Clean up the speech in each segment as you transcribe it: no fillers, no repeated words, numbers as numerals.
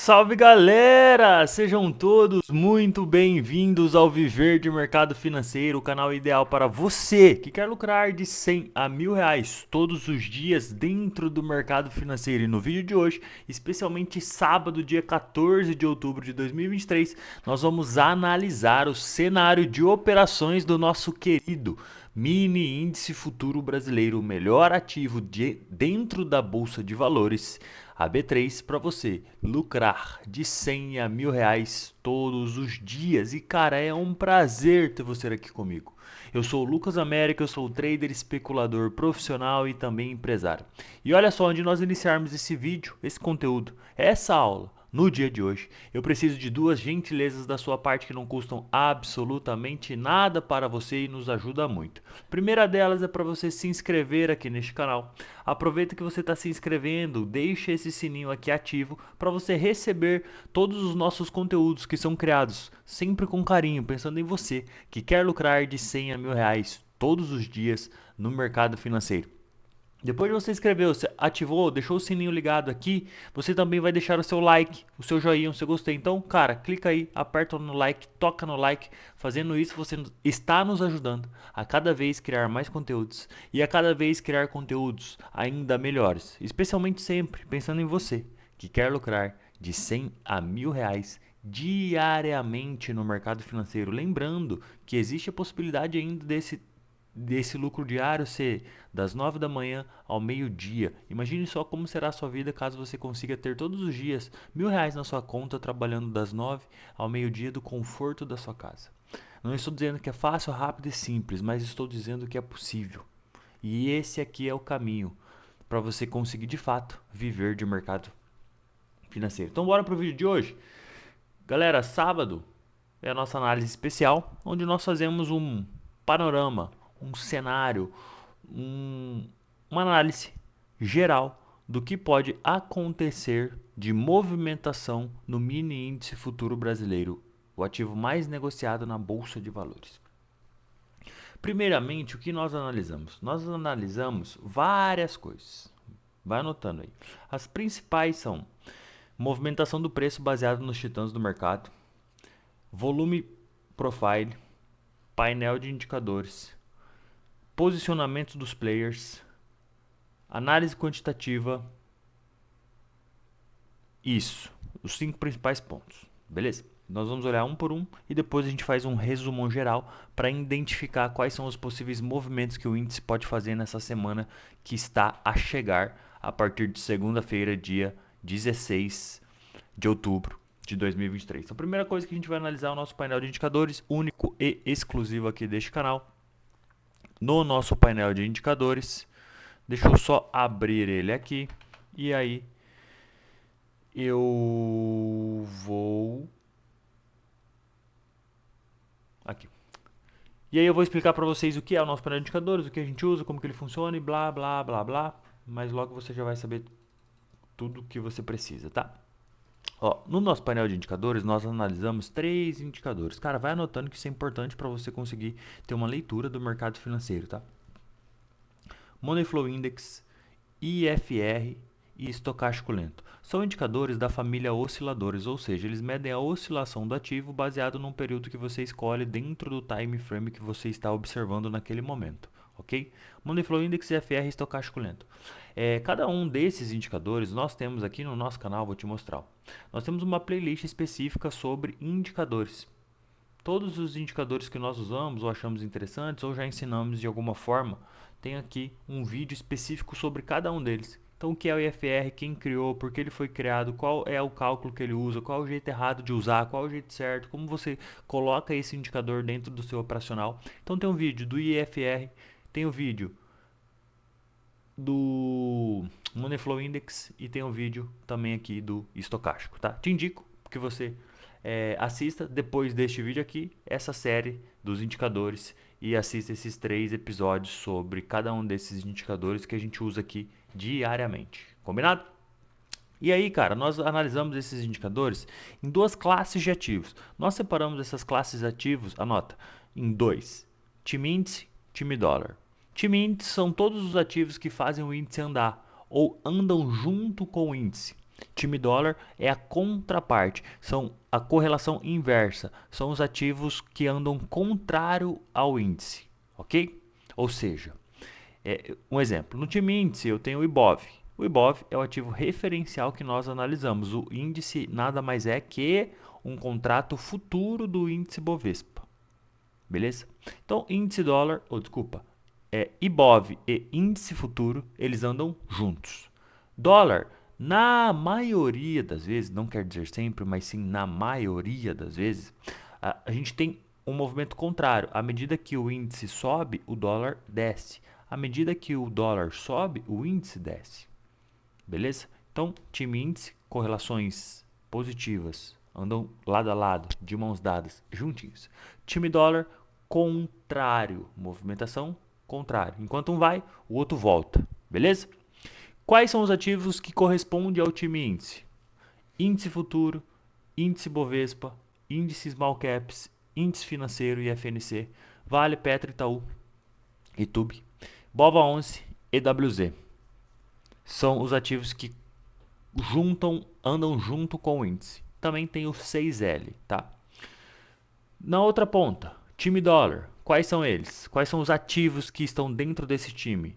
Salve galera! Sejam todos muito bem-vindos ao Viver de Mercado Financeiro, o canal ideal para você que quer lucrar de 100 a R$ 1.000 todos os dias dentro do mercado financeiro. E no vídeo de hoje, especialmente sábado, dia 14 de outubro de 2023, nós vamos analisar o cenário de operações do nosso querido mini índice futuro brasileiro, o melhor ativo dentro da Bolsa de Valores, a B3, para você lucrar de 100 a R$ 1.000 todos os dias. E cara, é um prazer ter você aqui comigo. Eu sou o Lucas América, eu sou trader, especulador profissional e também empresário. E olha só, onde nós iniciarmos esse vídeo, esse conteúdo, essa aula, no dia de hoje, eu preciso de duas gentilezas da sua parte que não custam absolutamente nada para você e nos ajuda muito. A primeira delas é para você se inscrever aqui neste canal. Aproveita que você está se inscrevendo, deixa esse sininho aqui ativo para você receber todos os nossos conteúdos que são criados sempre com carinho, pensando em você que quer lucrar de 100 a R$ 1.000 todos os dias no mercado financeiro. Depois de você inscreveu, você ativou, deixou o sininho ligado aqui, você também vai deixar o seu like, o seu joinha, o seu gostei. Então, cara, clica aí, aperta no like, toca no like. Fazendo isso, você está nos ajudando a cada vez criar mais conteúdos e a cada vez criar conteúdos ainda melhores. Especialmente sempre pensando em você, que quer lucrar de 100 a R$ 1.000 diariamente no mercado financeiro. Lembrando que existe a possibilidade ainda desse lucro diário ser das 9 da manhã ao meio-dia. Imagine só como será a sua vida caso você consiga ter todos os dias R$ 1.000 na sua conta, trabalhando das 9 ao meio-dia do conforto da sua casa. Não estou dizendo que é fácil, rápido e simples, mas estou dizendo que é possível. E esse aqui é o caminho para você conseguir de fato viver de mercado financeiro. Então bora para o vídeo de hoje. Galera, sábado é a nossa análise especial, onde nós fazemos um panorama, um cenário, uma análise geral do que pode acontecer de movimentação no mini índice futuro brasileiro, o ativo mais negociado na Bolsa de Valores. Primeiramente, o que nós analisamos? Nós analisamos várias coisas. Vai anotando aí. As principais são movimentação do preço baseado nos titãs do mercado, volume profile, painel de indicadores, posicionamento dos players, análise quantitativa. Isso, os 5 principais pontos, beleza? Nós vamos olhar um por um e depois a gente faz um resumão geral para identificar quais são os possíveis movimentos que o índice pode fazer nessa semana que está a chegar a partir de segunda-feira, dia 16 de outubro de 2023. Então, a primeira coisa que a gente vai analisar é o nosso painel de indicadores, único e exclusivo aqui deste canal. No nosso painel de indicadores, deixa eu só abrir ele aqui e aí eu vou aqui. E aí eu vou explicar para vocês o que é o nosso painel de indicadores, o que a gente usa, como que ele funciona e blá blá blá blá, mas logo você já vai saber tudo o que você precisa, tá? Ó, no nosso painel de indicadores, nós analisamos 3 indicadores. Cara, vai anotando que isso é importante para você conseguir ter uma leitura do mercado financeiro, tá? Money Flow Index, IFR e estocástico lento. São indicadores da família osciladores, ou seja, eles medem a oscilação do ativo baseado num período que você escolhe dentro do time frame que você está observando naquele momento, ok? Money Flow Index, IFR e estocástico lento. Cada um desses indicadores nós temos aqui no nosso canal, vou te mostrar. Nós temos uma playlist específica sobre indicadores. Todos os indicadores que nós usamos ou achamos interessantes ou já ensinamos de alguma forma, tem aqui um vídeo específico sobre cada um deles. Então, o que é o IFR, quem criou, por que ele foi criado, qual é o cálculo que ele usa, qual é o jeito errado de usar, qual é o jeito certo, como você coloca esse indicador dentro do seu operacional. Então, tem um vídeo do IFR, tem o vídeo do Money Flow Index e tem um vídeo também aqui do estocástico, tá? Te indico que você assista depois deste vídeo aqui essa série dos indicadores e assista esses 3 episódios sobre cada um desses indicadores que a gente usa aqui diariamente, combinado? E aí, cara, nós analisamos esses indicadores em 2 classes de ativos. Nós separamos essas classes de ativos, anota, em 2: time índice, time dólar. Time índice são todos os ativos que fazem o índice andar ou andam junto com o índice. Time dólar é a contraparte, são a correlação inversa, são os ativos que andam contrário ao índice, ok? Ou seja, um exemplo, no time índice eu tenho o Ibov. O Ibov é o ativo referencial que nós analisamos. O índice nada mais é que um contrato futuro do índice Bovespa. Beleza? Então, índice dólar, desculpa, Ibov e índice futuro, eles andam juntos. Dólar, na maioria das vezes, não quer dizer sempre, mas sim na maioria das vezes, a gente tem um movimento contrário. À medida que o índice sobe, o dólar desce. À medida que o dólar sobe, o índice desce. Beleza? Então, time índice, correlações positivas, andam lado a lado, de mãos dadas, juntinhos. Time dólar, contrário, movimentação contrária. Enquanto um vai, o outro volta. Beleza? Quais são os ativos que correspondem ao time índice? Índice futuro, índice Bovespa, índice Small Caps, índice financeiro e FNC, Vale, Petro, Itaú, Itube, BOVA11, EWZ. São os ativos que andam junto com o índice. Também tem o 6L, tá? Na outra ponta, time dólar. Quais são eles? Quais são os ativos que estão dentro desse time?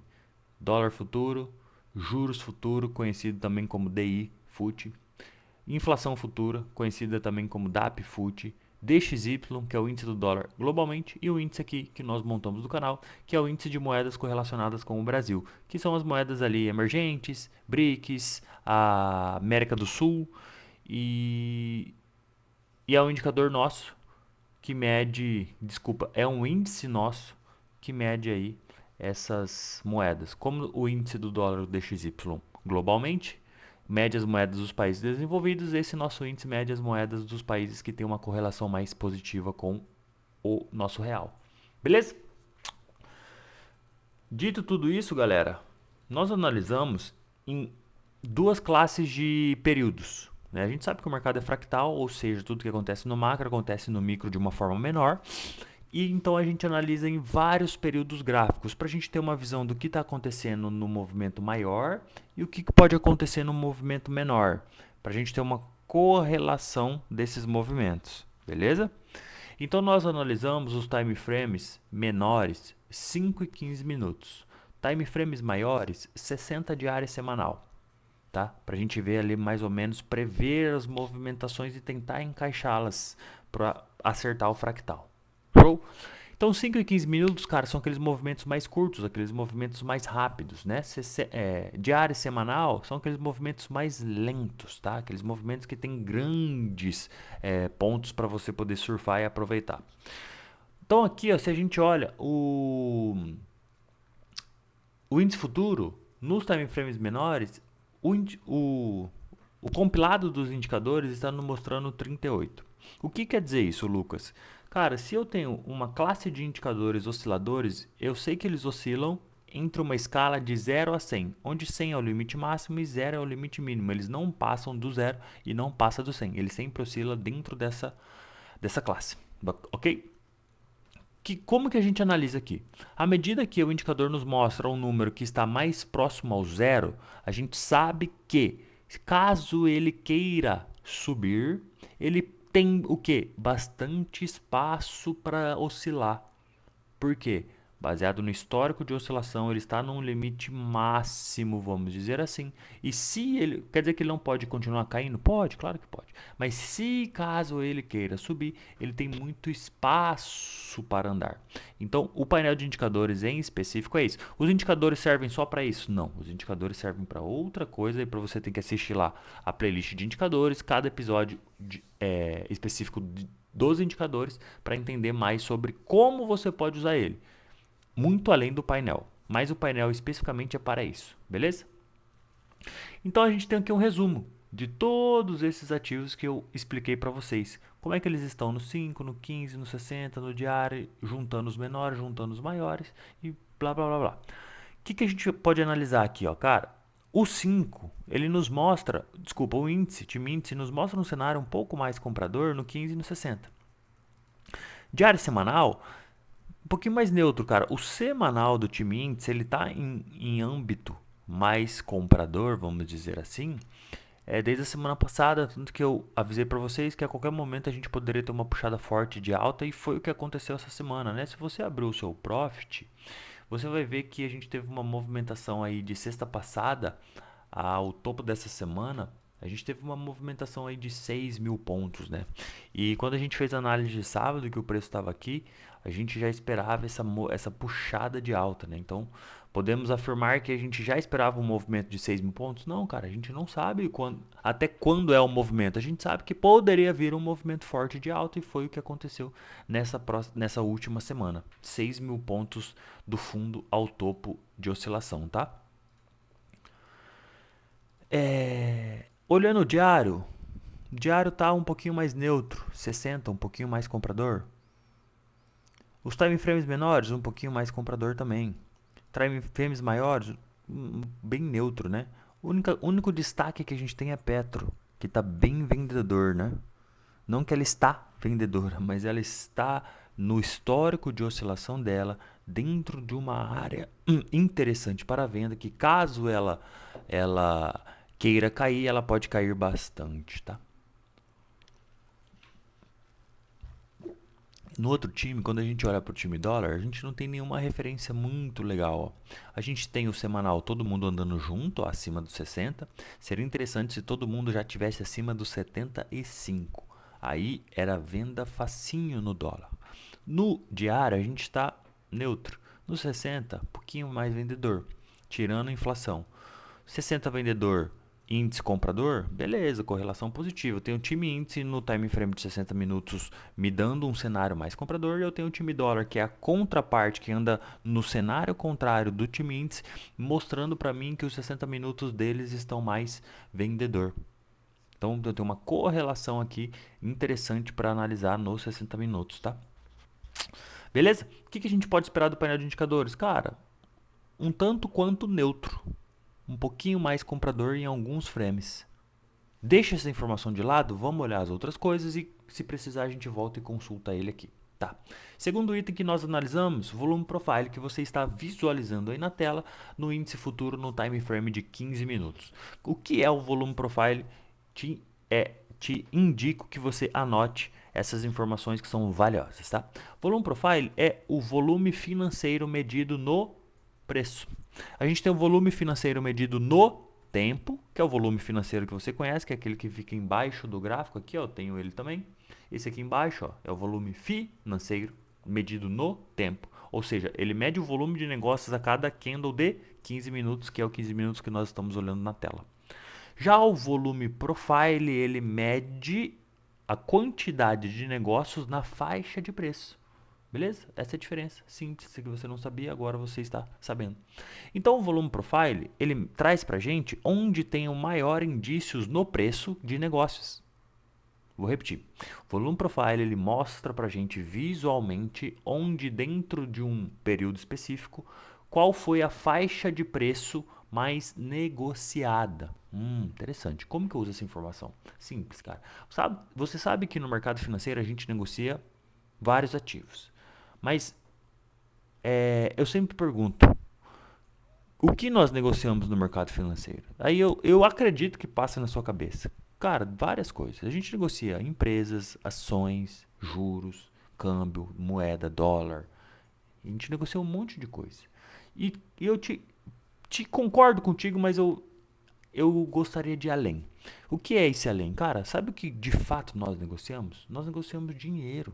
Dólar futuro, juros futuro, conhecido também como DI, FUT, inflação futura, conhecida também como DAP, FUT, DXY, que é o índice do dólar globalmente, e o índice aqui que nós montamos do canal, que é o índice de moedas correlacionadas com o Brasil, que são as moedas ali emergentes, BRICS, a América do Sul, e é um indicador nosso que mede, é um índice nosso que mede aí essas moedas. Como o índice do dólar, o DXY, globalmente, mede as moedas dos países desenvolvidos, esse nosso índice mede as moedas dos países que têm uma correlação mais positiva com o nosso real. Beleza? Dito tudo isso, galera, nós analisamos em duas classes de períodos. A gente sabe que o mercado é fractal, ou seja, tudo que acontece no macro acontece no micro de uma forma menor. E então a gente analisa em vários períodos gráficos para a gente ter uma visão do que está acontecendo no movimento maior e o que pode acontecer no movimento menor, para a gente ter uma correlação desses movimentos, beleza? Então nós analisamos os time frames menores, 5 e 15 minutos. Time frames maiores, 60 diária semanal. Tá? Para a gente ver ali mais ou menos, prever as movimentações e tentar encaixá-las para acertar o fractal. Show? Então 5 e 15 minutos, cara, são aqueles movimentos mais curtos, aqueles movimentos mais rápidos, né? Diária e semanal são aqueles movimentos mais lentos, tá? Aqueles movimentos que tem grandes pontos para você poder surfar e aproveitar. Então aqui, ó, se a gente olha o índice futuro, nos time frames menores, o compilado dos indicadores está nos mostrando 38. O que quer dizer isso, Lucas? Cara, se eu tenho uma classe de indicadores osciladores, eu sei que eles oscilam entre uma escala de 0 a 100, onde 100 é o limite máximo e 0 é o limite mínimo. Eles não passam do 0 e não passam do 100. Ele sempre oscila dentro dessa classe, ok? Como que a gente analisa aqui? À medida que o indicador nos mostra um número que está mais próximo ao zero, a gente sabe que, caso ele queira subir, ele tem o quê? Bastante espaço para oscilar. Por quê? Baseado no histórico de oscilação, ele está num limite máximo, vamos dizer assim. E se ele, quer dizer que ele não pode continuar caindo? Pode, claro que pode. Mas se caso ele queira subir, ele tem muito espaço para andar. Então, o painel de indicadores em específico é isso. Os indicadores servem só para isso? Não, os indicadores servem para outra coisa e para você ter que assistir lá a playlist de indicadores, cada episódio específico dos indicadores para entender mais sobre como você pode usar ele. Muito além do painel, mas o painel especificamente é para isso, beleza? Então a gente tem aqui um resumo de todos esses ativos que eu expliquei para vocês. Como é que eles estão no 5, no 15, no 60, no diário, juntando os menores, juntando os maiores e blá blá blá blá. O que a gente pode analisar aqui, ó, cara? O 5, ele nos mostra, o índice, time índice, nos mostra um cenário um pouco mais comprador no 15 e no 60. Diário semanal, um pouquinho mais neutro, cara. O semanal do time índice, ele tá em âmbito mais comprador, vamos dizer assim, desde a semana passada, tanto que eu avisei para vocês que a qualquer momento a gente poderia ter uma puxada forte de alta e foi o que aconteceu essa semana, né? Se você abrir o seu Profit, você vai ver que a gente teve uma movimentação aí de sexta passada ao topo dessa semana. A gente teve uma movimentação aí de 6.000 pontos, né? E quando a gente fez a análise de sábado, que o preço estava aqui, a gente já esperava essa puxada de alta, né? Então, podemos afirmar que a gente já esperava um movimento de 6.000 pontos? Não, cara, a gente não sabe até quando é o movimento. A gente sabe que poderia vir um movimento forte de alta e foi o que aconteceu nessa última semana. 6.000 pontos do fundo ao topo de oscilação, tá? Olhando o diário tá um pouquinho mais neutro, 60, um pouquinho mais comprador. Os time frames menores, um pouquinho mais comprador também. Time frames maiores, bem neutro, né? O único destaque que a gente tem é Petro, que tá bem vendedor, né? Não que ela está vendedora, mas ela está no histórico de oscilação dela dentro de uma área interessante para a venda, que caso ela queira cair, ela pode cair bastante, tá? No outro time, quando a gente olha para o time dólar, a gente não tem nenhuma referência muito legal. Ó. A gente tem o semanal todo mundo andando junto, ó, acima dos 60. Seria interessante se todo mundo já tivesse acima dos 75. Aí era venda facinho no dólar. No diário a gente está neutro. No 60, um pouquinho mais vendedor, tirando a inflação. 60 vendedor, índice comprador, beleza, correlação positiva. Eu tenho o time índice no time frame de 60 minutos me dando um cenário mais comprador e eu tenho o time dólar, que é a contraparte que anda no cenário contrário do time índice, mostrando para mim que os 60 minutos deles estão mais vendedor. Então eu tenho uma correlação aqui interessante para analisar nos 60 minutos, tá? Beleza? O que a gente pode esperar do painel de indicadores? Cara, um tanto quanto neutro. Um pouquinho mais comprador em alguns frames. Deixa essa informação de lado, vamos olhar as outras coisas e se precisar a gente volta e consulta ele aqui. Tá. Segundo item que nós analisamos, volume profile que você está visualizando aí na tela no índice futuro no time frame de 15 minutos. O que é o volume profile? Te indico que você anote essas informações que são valiosas, tá? Volume profile é o volume financeiro medido no preço. A gente tem o volume financeiro medido no tempo, que é o volume financeiro que você conhece, que é aquele que fica embaixo do gráfico aqui, ó, eu tenho ele também. Esse aqui embaixo, ó, é o volume financeiro medido no tempo. Ou seja, ele mede o volume de negócios a cada candle de 15 minutos, que é o 15 minutos que nós estamos olhando na tela. Já o volume profile, ele mede a quantidade de negócios na faixa de preço. Beleza? Essa é a diferença. Simples, que você não sabia, agora você está sabendo. Então, o volume profile, ele traz para a gente onde tem o maior indícios no preço de negócios. Vou repetir. O volume profile, ele mostra para a gente visualmente onde dentro de um período específico, qual foi a faixa de preço mais negociada. Interessante. Como que eu uso essa informação? Simples, cara. Você sabe que no mercado financeiro a gente negocia vários ativos. Mas eu sempre pergunto, o que nós negociamos no mercado financeiro? Aí eu acredito que passa na sua cabeça. Cara, várias coisas. A gente negocia empresas, ações, juros, câmbio, moeda, dólar. A gente negocia um monte de coisa. E eu te concordo contigo, mas eu gostaria de ir além. O que é esse além? Cara, sabe o que de fato nós negociamos? Nós negociamos dinheiro.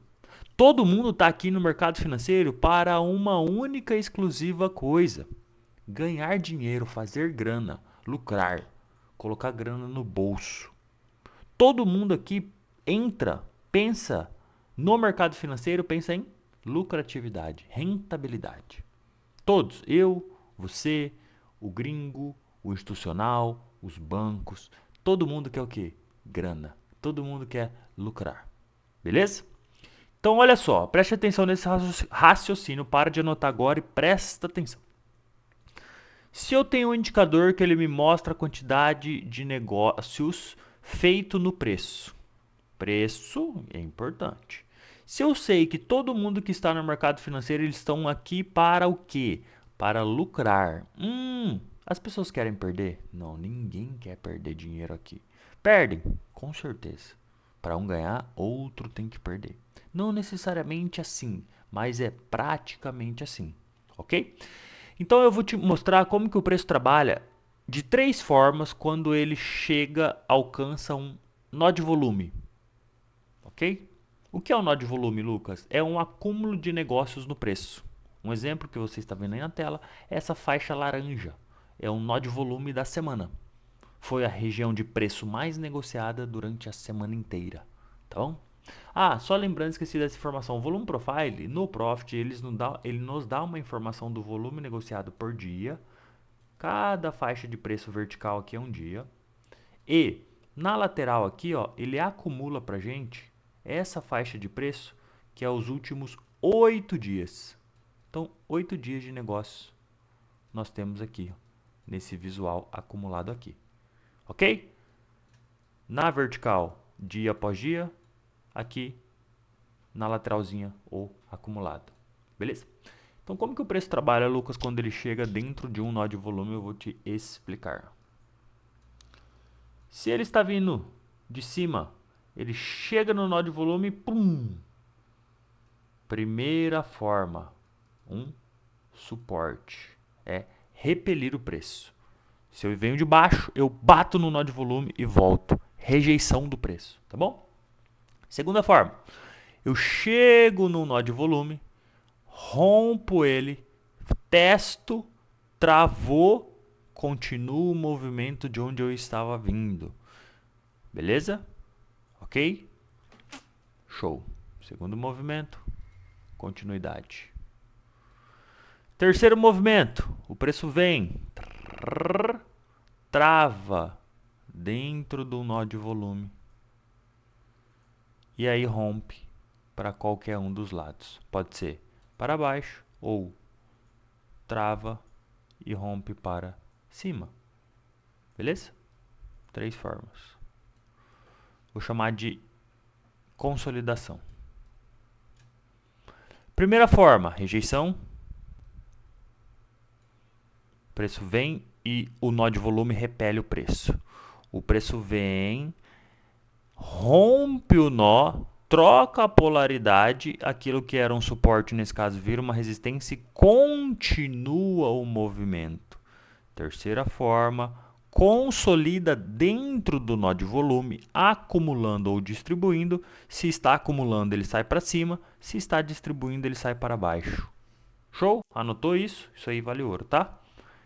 Todo mundo está aqui no mercado financeiro para uma única e exclusiva coisa: ganhar dinheiro, fazer grana, lucrar, colocar grana no bolso. Todo mundo aqui entra, pensa no mercado financeiro, pensa em lucratividade, rentabilidade. Todos, eu, você, o gringo, o institucional, os bancos, todo mundo quer o quê? Grana. Todo mundo quer lucrar. Beleza? Então, olha só, preste atenção nesse raciocínio, para de anotar agora e presta atenção. Se eu tenho um indicador que ele me mostra a quantidade de negócios feito no preço, preço é importante. Se eu sei que todo mundo que está no mercado financeiro, eles estão aqui para o quê? Para lucrar. As pessoas querem perder? Não, ninguém quer perder dinheiro aqui. Perdem, com certeza. Para um ganhar, outro tem que perder. Não necessariamente assim, mas é praticamente assim, ok? Então eu vou te mostrar como que o preço trabalha de três formas quando ele alcança um nó de volume, ok? O que é um nó de volume, Lucas? É um acúmulo de negócios no preço. Um exemplo que você está vendo aí na tela é essa faixa laranja. É um nó de volume da semana. Foi a região de preço mais negociada durante a semana inteira. Tá bom? Ah, só lembrando, esqueci dessa informação. O volume profile, no Profit, ele nos dá uma informação do volume negociado por dia. Cada faixa de preço vertical aqui é um dia. E na lateral aqui, ó, ele acumula pra gente essa faixa de preço que é os últimos 8 dias. Então, 8 dias de negócio nós temos aqui, ó, nesse visual acumulado aqui. Ok? Na vertical, dia após dia, aqui na lateralzinha ou acumulado. Beleza? Então, como que o preço trabalha, Lucas, quando ele chega dentro de um nó de volume? Eu vou te explicar. Se ele está vindo de cima, ele chega no nó de volume, pum! Primeira forma, um suporte, é repelir o preço. Se eu venho de baixo, eu bato no nó de volume e volto. Rejeição do preço, tá bom? Segunda forma, eu chego no nó de volume, rompo ele, testo, travou, continuo o movimento de onde eu estava vindo. Beleza? Ok? Show. Segundo movimento, continuidade. Terceiro movimento, o preço vem, trava dentro do nó de volume e aí rompe para qualquer um dos lados. Pode ser para baixo ou trava e rompe para cima. Beleza? Três formas. Vou chamar de consolidação. Primeira forma, rejeição. O preço vem e o nó de volume repele o preço. O preço vem, rompe o nó, troca a polaridade, aquilo que era um suporte nesse caso vira uma resistência e continua o movimento. Terceira forma, consolida dentro do nó de volume, acumulando ou distribuindo. Se está acumulando, ele sai para cima. Se está distribuindo, ele sai para baixo. Show? Anotou isso? Isso aí vale ouro, tá?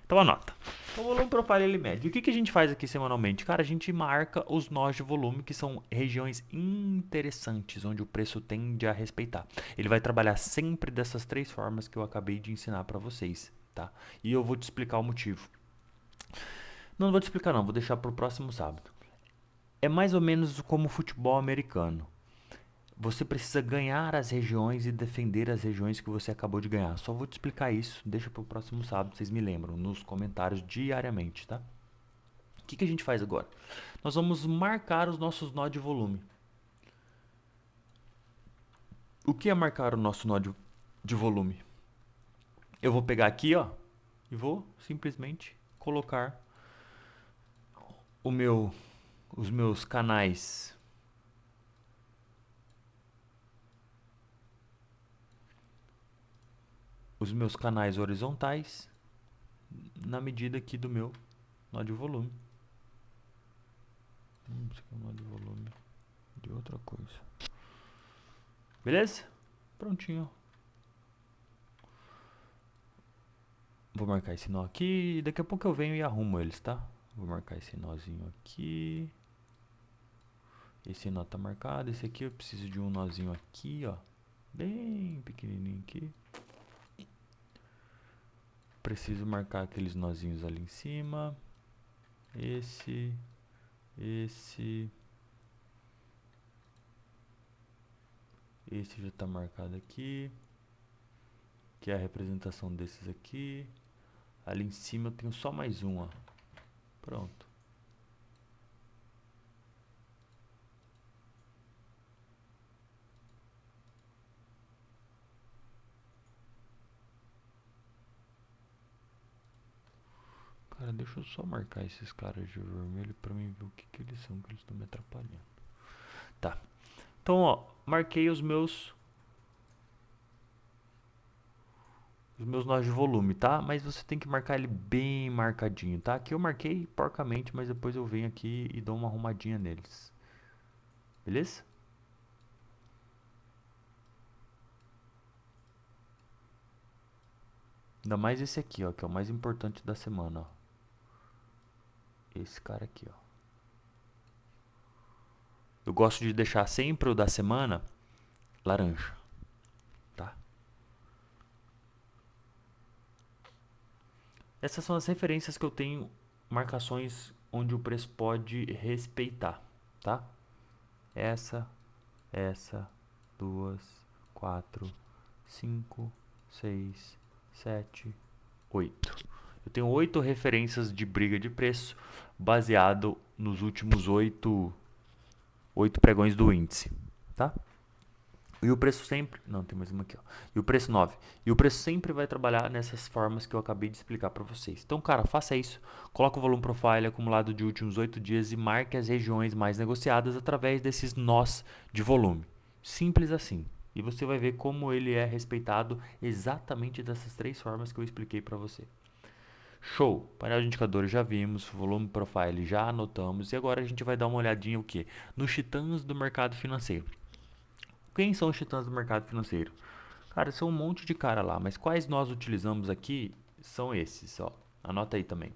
Então anota. Então, o volume profile ele mede. O que a gente faz aqui semanalmente? Cara, a gente marca os nós de volume, que são regiões interessantes, onde o preço tende a respeitar. Ele vai trabalhar sempre dessas três formas que eu acabei de ensinar para vocês, tá? E eu vou te explicar o motivo. Não vou te explicar não, vou deixar para o próximo sábado. É mais ou menos como o futebol americano. Você precisa ganhar as regiões e defender as regiões que você acabou de ganhar. Só vou te explicar isso, deixa para o próximo sábado, vocês me lembram, nos comentários diariamente, tá? O que a gente faz agora? Nós vamos marcar os nossos nó de volume. O que é marcar o nosso nó de volume? Eu vou pegar aqui, ó, e vou simplesmente colocar os meus canais horizontais na medida aqui do meu nó de volume. Isso aqui é um nó de volume de outra coisa. Beleza? Prontinho. Vou marcar esse nó aqui e daqui a pouco eu venho e arrumo eles, tá? Vou marcar esse nozinho aqui. Esse nó tá marcado. Esse aqui eu preciso de um nozinho aqui, ó. Bem pequenininho aqui. Preciso marcar aqueles nozinhos ali em cima. Esse já está marcado aqui, que é a representação desses aqui. Ali em cima eu tenho só mais um, ó. Pronto. Cara, Deixa eu só marcar esses caras de vermelho pra mim ver o que eles são, que eles estão me atrapalhando. Tá. Então, ó, marquei os meus nós de volume, tá? Mas você tem que marcar ele bem marcadinho, tá? Aqui eu marquei porcamente, mas depois eu venho aqui e dou uma arrumadinha neles. Beleza? Ainda mais esse aqui, ó, que é o mais importante da semana, ó. Esse cara aqui, ó. Eu gosto de deixar sempre o da semana laranja, tá? Essas são as referências que eu tenho, marcações onde o preço pode respeitar, tá? Essa, duas, 4, 5, 6, 7, 8. Eu tenho 8 referências de briga de preço baseado nos últimos 8 pregões do índice, tá? E o preço sempre... Não, tem mais uma aqui, ó. E o preço 9. E o preço sempre vai trabalhar nessas formas que eu acabei de explicar para vocês. Então, cara, faça isso. Coloca o volume profile acumulado de últimos 8 dias e marque as regiões mais negociadas através desses nós de volume. Simples assim. E você vai ver como ele é respeitado exatamente dessas 3 formas que eu expliquei para você. Show! Painel de indicadores já vimos, volume profile já anotamos. E agora a gente vai dar uma olhadinha o quê? Nos titãs do mercado financeiro. Quem são os titãs do mercado financeiro? Cara, são um monte de cara lá, mas quais nós utilizamos aqui são esses, ó. Anota aí também.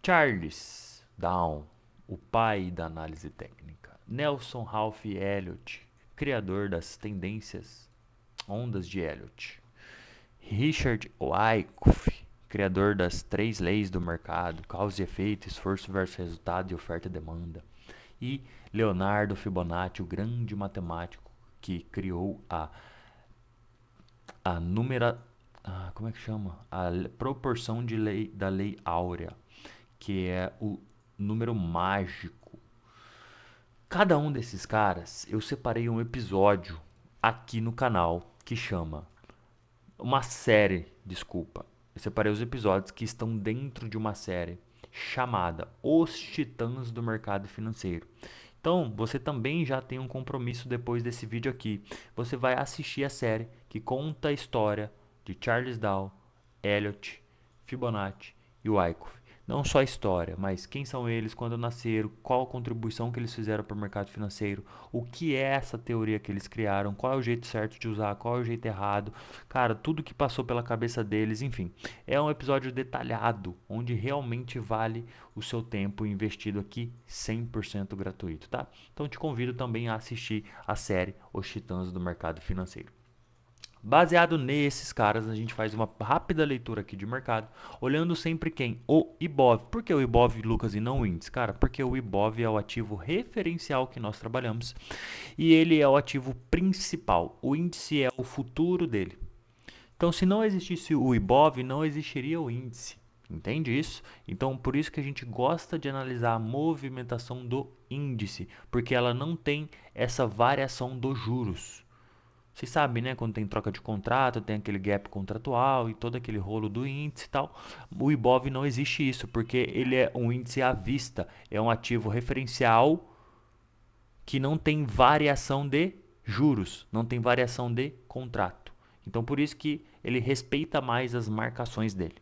Charles Down, o pai da análise técnica. Nelson Ralph Elliott, criador das tendências ondas de Elliott. Richard Wyckoff, criador das 3 leis do mercado, causa e efeito, esforço versus resultado e oferta e demanda. E Leonardo Fibonacci, o grande matemático que criou a como é que chama? A proporção de da lei áurea, que é o número mágico. Cada um desses caras, eu separei um episódio aqui no canal que chama uma série, desculpa. Eu separei os episódios que estão dentro de uma série chamada Os Titãs do Mercado Financeiro. Então, você também já tem um compromisso depois desse vídeo aqui. Você vai assistir a série que conta a história de Charles Dow, Elliott, Fibonacci e Wyckoff. Não só a história, mas quem são eles, quando nasceram, qual a contribuição que eles fizeram para o mercado financeiro, o que é essa teoria que eles criaram, qual é o jeito certo de usar, qual é o jeito errado, cara, tudo que passou pela cabeça deles, enfim. É um episódio detalhado, onde realmente vale o seu tempo investido aqui 100% gratuito, tá? Então te convido também a assistir a série Os Titãs do Mercado Financeiro. Baseado nesses caras, a gente faz uma rápida leitura aqui de mercado, olhando sempre quem? O IBOV. Por que o IBOV, Lucas, e não o índice? Cara, porque o IBOV é o ativo referencial que nós trabalhamos e ele é o ativo principal. O índice é o futuro dele. Então, se não existisse o IBOV, não existiria o índice. Entende isso? Então, por isso que a gente gosta de analisar a movimentação do índice, porque ela não tem essa variação dos juros. Vocês sabem, né? Quando tem troca de contrato, tem aquele gap contratual e todo aquele rolo do índice e tal. O IBOV não existe isso, porque ele é um índice à vista. É um ativo referencial que não tem variação de juros, não tem variação de contrato. Então, por isso que ele respeita mais as marcações dele.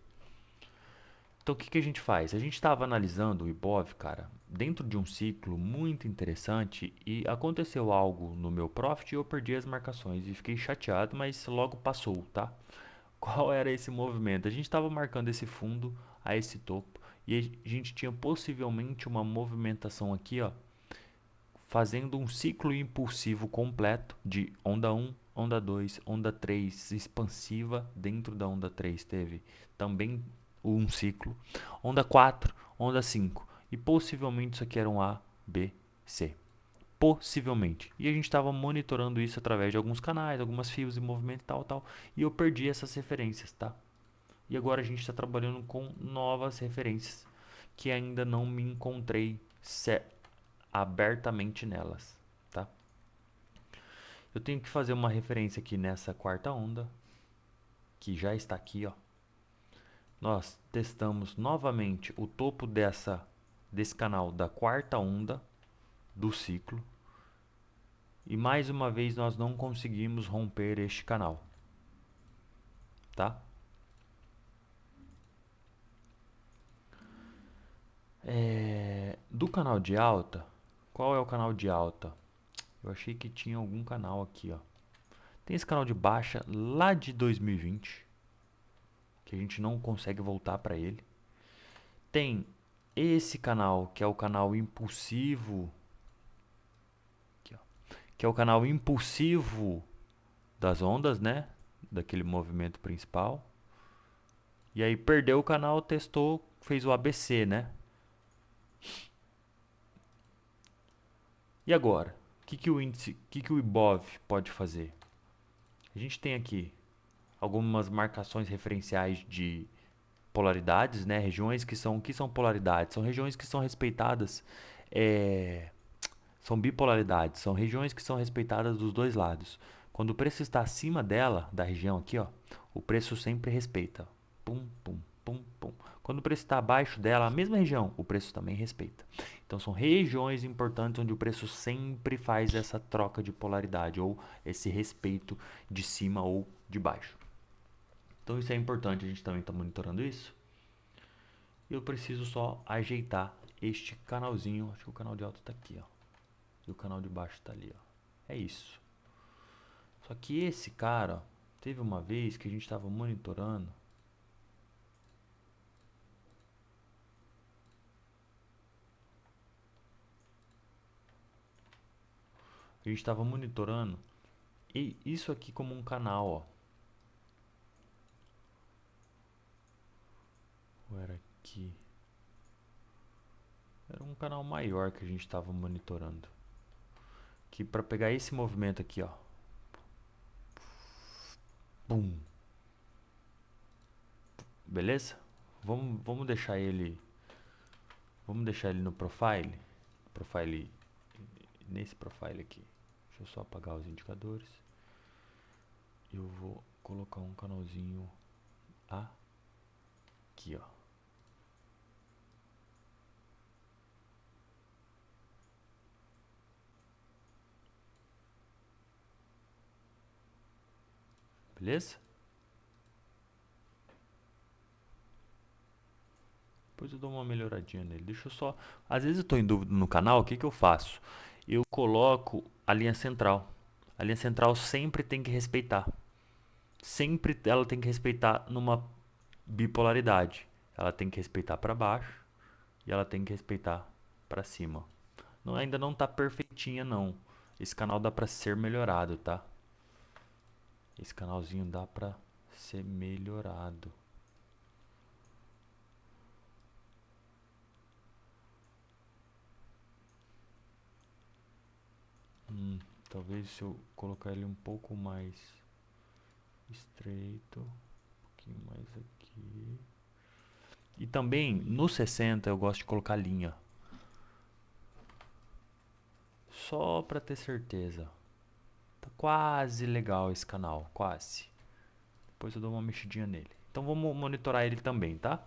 Então, o que a gente faz? A gente estava analisando o IBOV, cara, dentro de um ciclo muito interessante e aconteceu algo no meu profit e eu perdi as marcações e fiquei chateado, mas logo passou, tá? Qual era esse movimento? A gente estava marcando esse fundo a esse topo e a gente tinha possivelmente uma movimentação aqui, ó, fazendo um ciclo impulsivo completo de onda 1, onda 2, onda 3 expansiva. Dentro da onda 3 teve também um ciclo, onda 4, onda 5 e possivelmente isso aqui era um A, B, C. Possivelmente. E a gente estava monitorando isso através de alguns canais, algumas fios de movimento e tal. E eu perdi essas referências, tá? E agora a gente está trabalhando com novas referências que ainda não me encontrei abertamente nelas, tá? Eu tenho que fazer uma referência aqui nessa quarta onda, que já está aqui, ó. nós testamos novamente o topo desse canal da quarta onda do ciclo e mais uma vez nós não conseguimos romper este canal, tá? Do canal de alta, qual é o canal de alta? Eu achei que tinha algum canal aqui, ó. Tem esse canal de baixa lá de 2020, que a gente não consegue voltar para ele. Tem esse canal, que é o canal impulsivo, aqui, ó, que é o canal impulsivo das ondas, né? Daquele movimento principal. E aí perdeu o canal, testou, fez o ABC, né? E agora? O que o índice, que o Ibov pode fazer? A gente tem aqui algumas marcações referenciais de polaridades, né? Regiões que são polaridades, são regiões que são respeitadas, são bipolaridades, são regiões que são respeitadas dos dois lados. Quando o preço está acima dela, da região aqui, ó, o preço sempre respeita. Pum, pum, pum, pum. Quando o preço está abaixo dela, a mesma região, o preço também respeita. Então são regiões importantes onde o preço sempre faz essa troca de polaridade ou esse respeito de cima ou de baixo. Então isso é importante, a gente também está monitorando isso. Eu preciso só ajeitar este canalzinho, acho que o canal de alta está aqui, ó. E o canal de baixo está ali, ó. É isso. Só que esse cara, ó, teve uma vez que a gente estava monitorando. A gente estava monitorando e isso aqui como um canal, ó. Ou era aqui? Era um canal maior que a gente estava monitorando. Que para pegar esse movimento aqui, ó. Bum. Beleza? Vamos deixar ele. Vamos deixar ele no profile. Profile. Nesse profile aqui. Deixa eu só apagar os indicadores. Eu vou colocar um canalzinho aqui, ó. Beleza? Depois eu dou uma melhoradinha nele. Deixa eu só... Às vezes eu estou em dúvida no canal, o que eu faço? Eu coloco a linha central. A linha central sempre tem que respeitar. Sempre ela tem que respeitar numa bipolaridade. Ela tem que respeitar para baixo e ela tem que respeitar para cima. Não, ainda não está perfeitinha não. Esse canal dá para ser melhorado, tá? Esse canalzinho dá para ser melhorado. Talvez se eu colocar ele um pouco mais estreito, um pouquinho mais aqui. E também no 60 eu gosto de colocar linha. Só para ter certeza. Tá quase legal esse canal, quase. Depois eu dou uma mexidinha nele. Então vamos monitorar ele também, tá?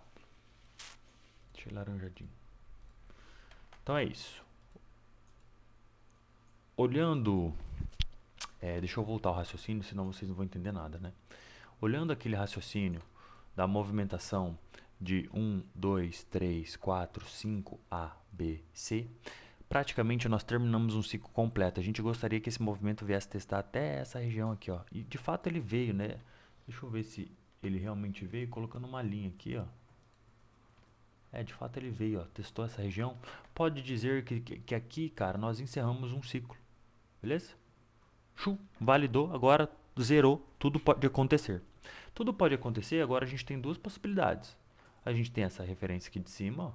Deixa ele laranjadinho. Então é isso. Olhando... deixa eu voltar ao raciocínio, senão vocês não vão entender nada, né? Olhando aquele raciocínio da movimentação de 1, 2, 3, 4, 5, A, B, C, praticamente nós terminamos um ciclo completo. A gente gostaria que esse movimento viesse testar até essa região aqui, ó. E de fato ele veio, né? Deixa eu ver se ele realmente veio, colocando uma linha aqui, ó. De fato ele veio, ó, testou essa região. Pode dizer que aqui, cara, nós encerramos um ciclo, beleza? Validou, agora zerou, tudo pode acontecer. Tudo pode acontecer, agora a gente tem duas possibilidades. A gente tem essa referência aqui de cima, ó.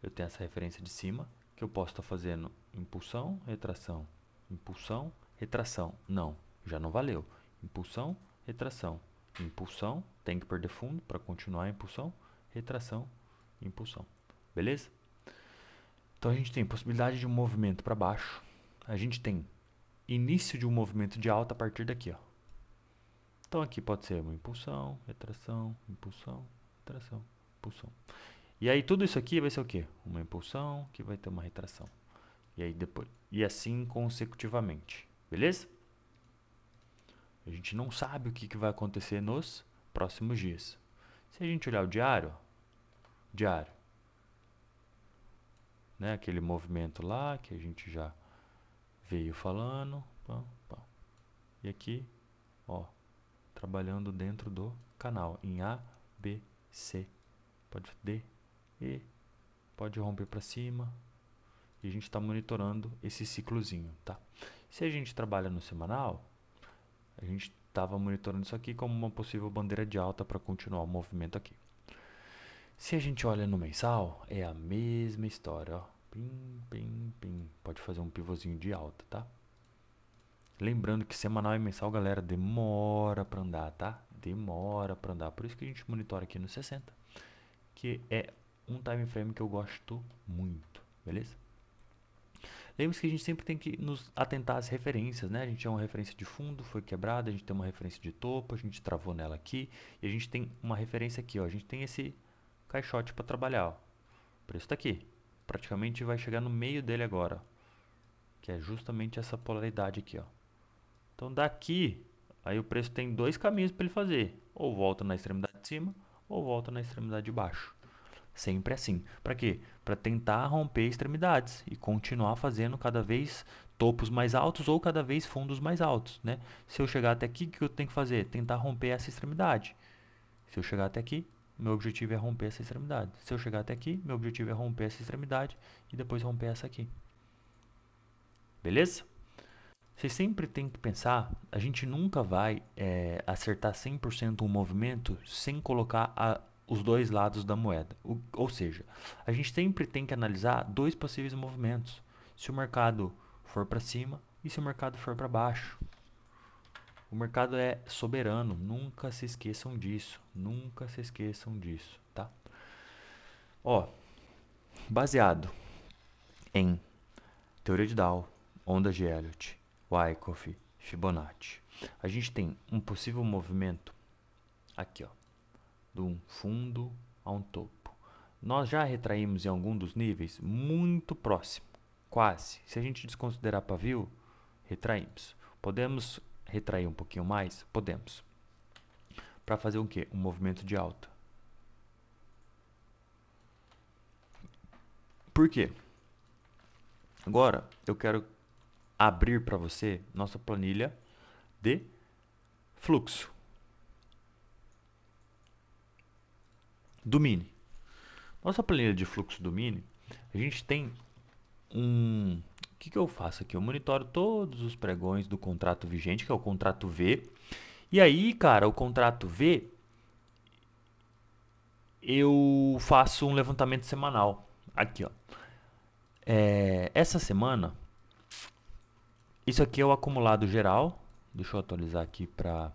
Eu tenho essa referência de cima, que eu posso estar fazendo impulsão, retração, impulsão, retração. Não, já não valeu. Impulsão, retração, impulsão, tem que perder fundo para continuar a impulsão, retração, impulsão. Beleza? Então a gente tem possibilidade de um movimento para baixo. A gente tem início de um movimento de alta a partir daqui, ó. Então aqui pode ser uma impulsão, retração, impulsão, retração, impulsão. E aí tudo isso aqui vai ser o quê? Uma impulsão que vai ter uma retração. E aí depois, e assim consecutivamente, beleza? A gente não sabe o que vai acontecer nos próximos dias. Se a gente olhar o diário, diário, né? Aquele movimento lá que a gente já veio falando, pam, pam. E aqui, ó, trabalhando dentro do canal em A, B, C, pode D, E, pode romper para cima. E a gente está monitorando esse ciclozinho, tá? Se a gente trabalha no semanal, a gente estava monitorando isso aqui como uma possível bandeira de alta para continuar o movimento aqui. Se a gente olha no mensal, é a mesma história, ó. Pim, pim, pim. Pode fazer um pivôzinho de alta, tá? Lembrando que semanal e mensal, galera, demora para andar, tá? Demora para andar. Por isso que a gente monitora aqui no 60, que é um time frame que eu gosto muito, beleza? Lembre-se que a gente sempre tem que nos atentar às referências, né? A gente tem uma referência de fundo, foi quebrada, a gente tem uma referência de topo, a gente travou nela aqui, e a gente tem uma referência aqui, ó. A gente tem esse caixote para trabalhar, ó. O preço está aqui. Praticamente vai chegar no meio dele agora, ó, que é justamente essa polaridade aqui, ó. Então daqui, aí o preço tem dois caminhos para ele fazer. Ou volta na extremidade de cima, ou volta na extremidade de baixo. Sempre assim. Para quê? Para tentar romper extremidades e continuar fazendo cada vez topos mais altos ou cada vez fundos mais altos, né? Se eu chegar até aqui, o que eu tenho que fazer? Tentar romper essa extremidade. Se eu chegar até aqui, meu objetivo é romper essa extremidade. Se eu chegar até aqui, meu objetivo é romper essa extremidade e depois romper essa aqui. Beleza? Você sempre tem que pensar, a gente nunca vai acertar 100% um movimento sem colocar os dois lados da moeda. Ou seja, a gente sempre tem que analisar dois possíveis movimentos. Se o mercado for para cima e se o mercado for para baixo. O mercado é soberano, nunca se esqueçam disso. Nunca se esqueçam disso, tá? Ó, baseado em teoria de Dow, ondas de Elliott, Wyckoff, Fibonacci. A gente tem um possível movimento aqui, ó, de um fundo a um topo. Nós já retraímos em algum dos níveis muito próximo, quase. Se a gente desconsiderar pavio, retraímos. Podemos retrair um pouquinho mais? Podemos. Para fazer o quê? Um movimento de alta. Por quê? Agora eu quero abrir para você nossa planilha de fluxo do mini. Nossa planilha de fluxo do mini, a gente tem um... O que eu faço aqui? Eu monitoro todos os pregões do contrato vigente, que é o contrato V. E aí, cara, o contrato V, eu faço um levantamento semanal. Aqui, ó. Essa semana, isso aqui é o acumulado geral. Deixa eu atualizar aqui para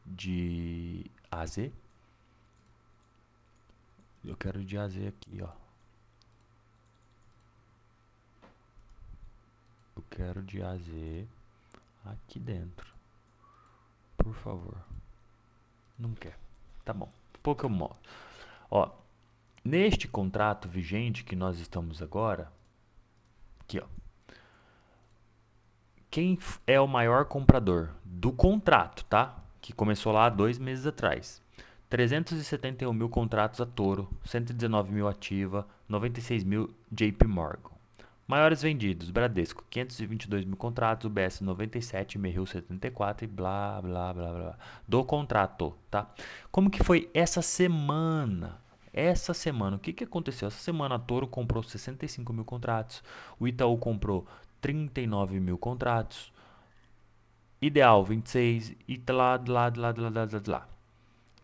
de A a Z. Eu quero de A a Z aqui, ó. Eu quero de A a Z aqui dentro. Por favor. Não quer. Tá bom. Pouco eu mostro. Ó, neste contrato vigente que nós estamos agora, aqui, ó. Quem é o maior comprador do contrato, tá? Que começou lá 2 meses atrás. 371 mil contratos a Toro, 119 mil Ativa, 96 mil JP Morgan. Maiores vendidos, Bradesco, 522 mil contratos, UBS 97, Merrill 74 e blá, blá, blá, blá. Do contrato, tá? Como que foi essa semana? Essa semana, o que, que aconteceu? Essa semana a Toro comprou 65 mil contratos, o Itaú comprou 39 mil contratos, Ideal 26 e lá.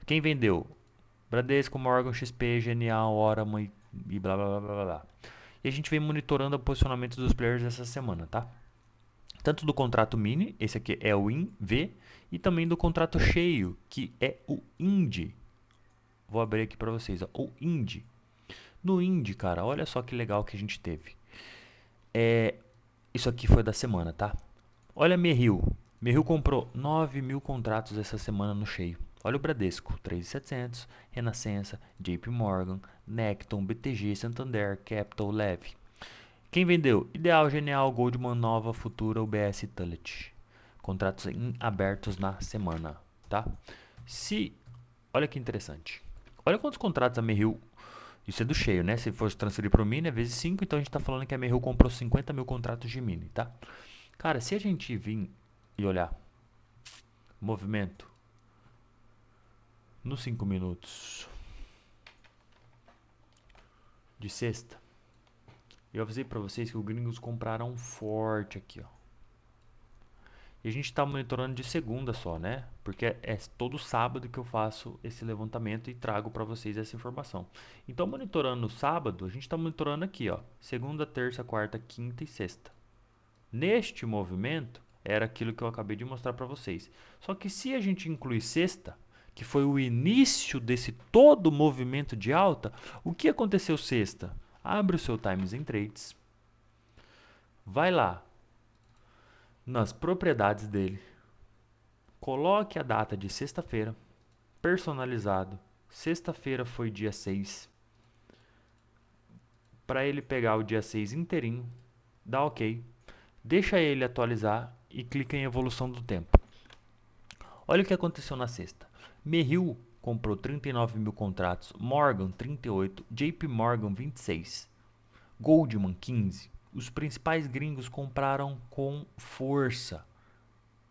Quem vendeu? Bradesco, Morgan, XP, Genial, Orama e blá, blá, blá, blá, blá. E a gente vem monitorando o posicionamento dos players essa semana, tá? Tanto do contrato mini, esse aqui é o INV, e também do contrato cheio, que é o IND. Vou abrir aqui para vocês, ó, o IND. No IND, cara, olha só que legal que a gente teve. Isso aqui foi da semana, tá? Olha Merrill, Merrill comprou 9 mil contratos essa semana no cheio. Olha o Bradesco, 3.700, Renascença, JP Morgan, Necton, BTG, Santander, Capital, Leve. Quem vendeu? Ideal, Genial, Goldman, Nova, Futura, UBS e Tullet. Contratos abertos na semana, tá? Olha que interessante. Olha quantos contratos a Merrill. Isso é do cheio, né? Se fosse transferir para o Mini, é vezes 5, então a gente está falando que a Merrill comprou 50 mil contratos de Mini, tá? Cara, se a gente vir e olhar movimento nos 5 minutos de sexta, eu avisei para vocês que os gringos compraram forte aqui, ó. E a gente está monitorando de segunda só, né? Porque é todo sábado que eu faço esse levantamento e trago para vocês essa informação. Então, monitorando no sábado, a gente está monitorando aqui, ó, segunda, terça, quarta, quinta e sexta. Neste movimento, era aquilo que eu acabei de mostrar para vocês. Só que se a gente incluir sexta, que foi o início desse todo movimento de alta, o que aconteceu sexta? Abre o seu Times em Trades, vai lá nas propriedades dele, coloque a data de sexta-feira, personalizado. Sexta-feira foi dia 6. Para ele pegar o dia 6 inteirinho, dá OK. Deixa ele atualizar e clica em evolução do tempo. Olha o que aconteceu na sexta. Merrill comprou 39 mil contratos, Morgan 38, JP Morgan 26, Goldman 15. Os principais gringos compraram com força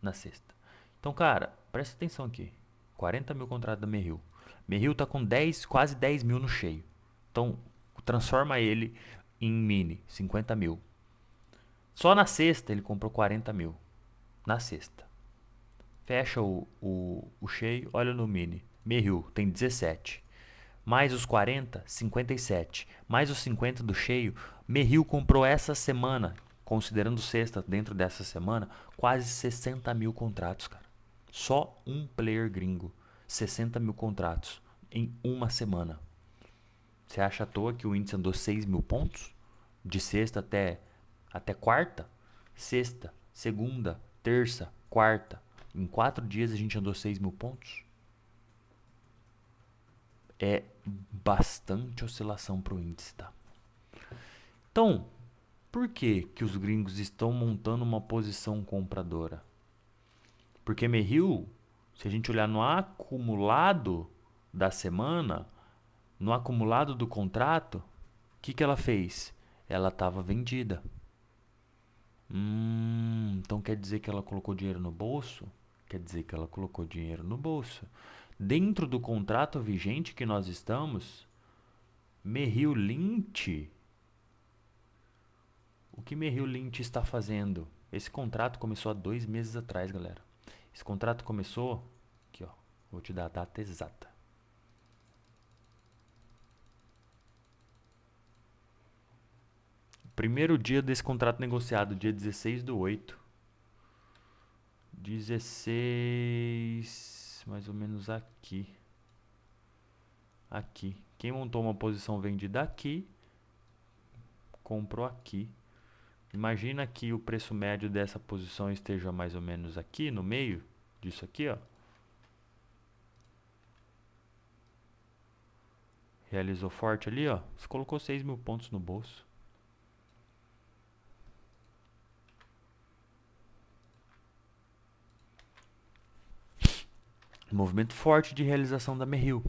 na sexta. Então, cara, presta atenção aqui. 40 mil contratos da Merrill. Merrill tá com 10, quase 10 mil no cheio. Então, transforma ele em mini, 50 mil. Só na sexta ele comprou 40 mil. Na sexta. Fecha o cheio, olha no mini. Merrill tem 17. Mais os 40, 57. Mais os 50 do cheio. Merrill comprou essa semana, considerando sexta dentro dessa semana, quase 60 mil contratos, cara. Só um player gringo. 60 mil contratos em uma semana. Você acha à toa que o índice andou 6 mil pontos? De sexta até quarta? Sexta, segunda, terça, quarta. Em 4 dias a gente andou 6 mil pontos? É bastante oscilação para o índice, tá? Então, por que os gringos estão montando uma posição compradora? Porque Merrill, se a gente olhar no acumulado da semana, no acumulado do contrato, o que ela fez? Ela estava vendida. Então quer dizer que ela colocou dinheiro no bolso? Quer dizer que ela colocou dinheiro no bolso. Dentro do contrato vigente que nós estamos, Merrill Lynch, o que Merrill Lynch está fazendo? Esse contrato começou há 2 meses atrás, galera. Esse contrato começou, aqui ó, vou te dar a data exata. Primeiro dia desse contrato negociado, dia 16/8. 16, mais ou menos aqui. Aqui. Quem montou uma posição vendida aqui, comprou aqui. Imagina que o preço médio dessa posição esteja mais ou menos aqui, no meio disso aqui, ó. Realizou forte ali, ó. Você colocou 6 mil pontos no bolso. Movimento forte de realização da Merrill.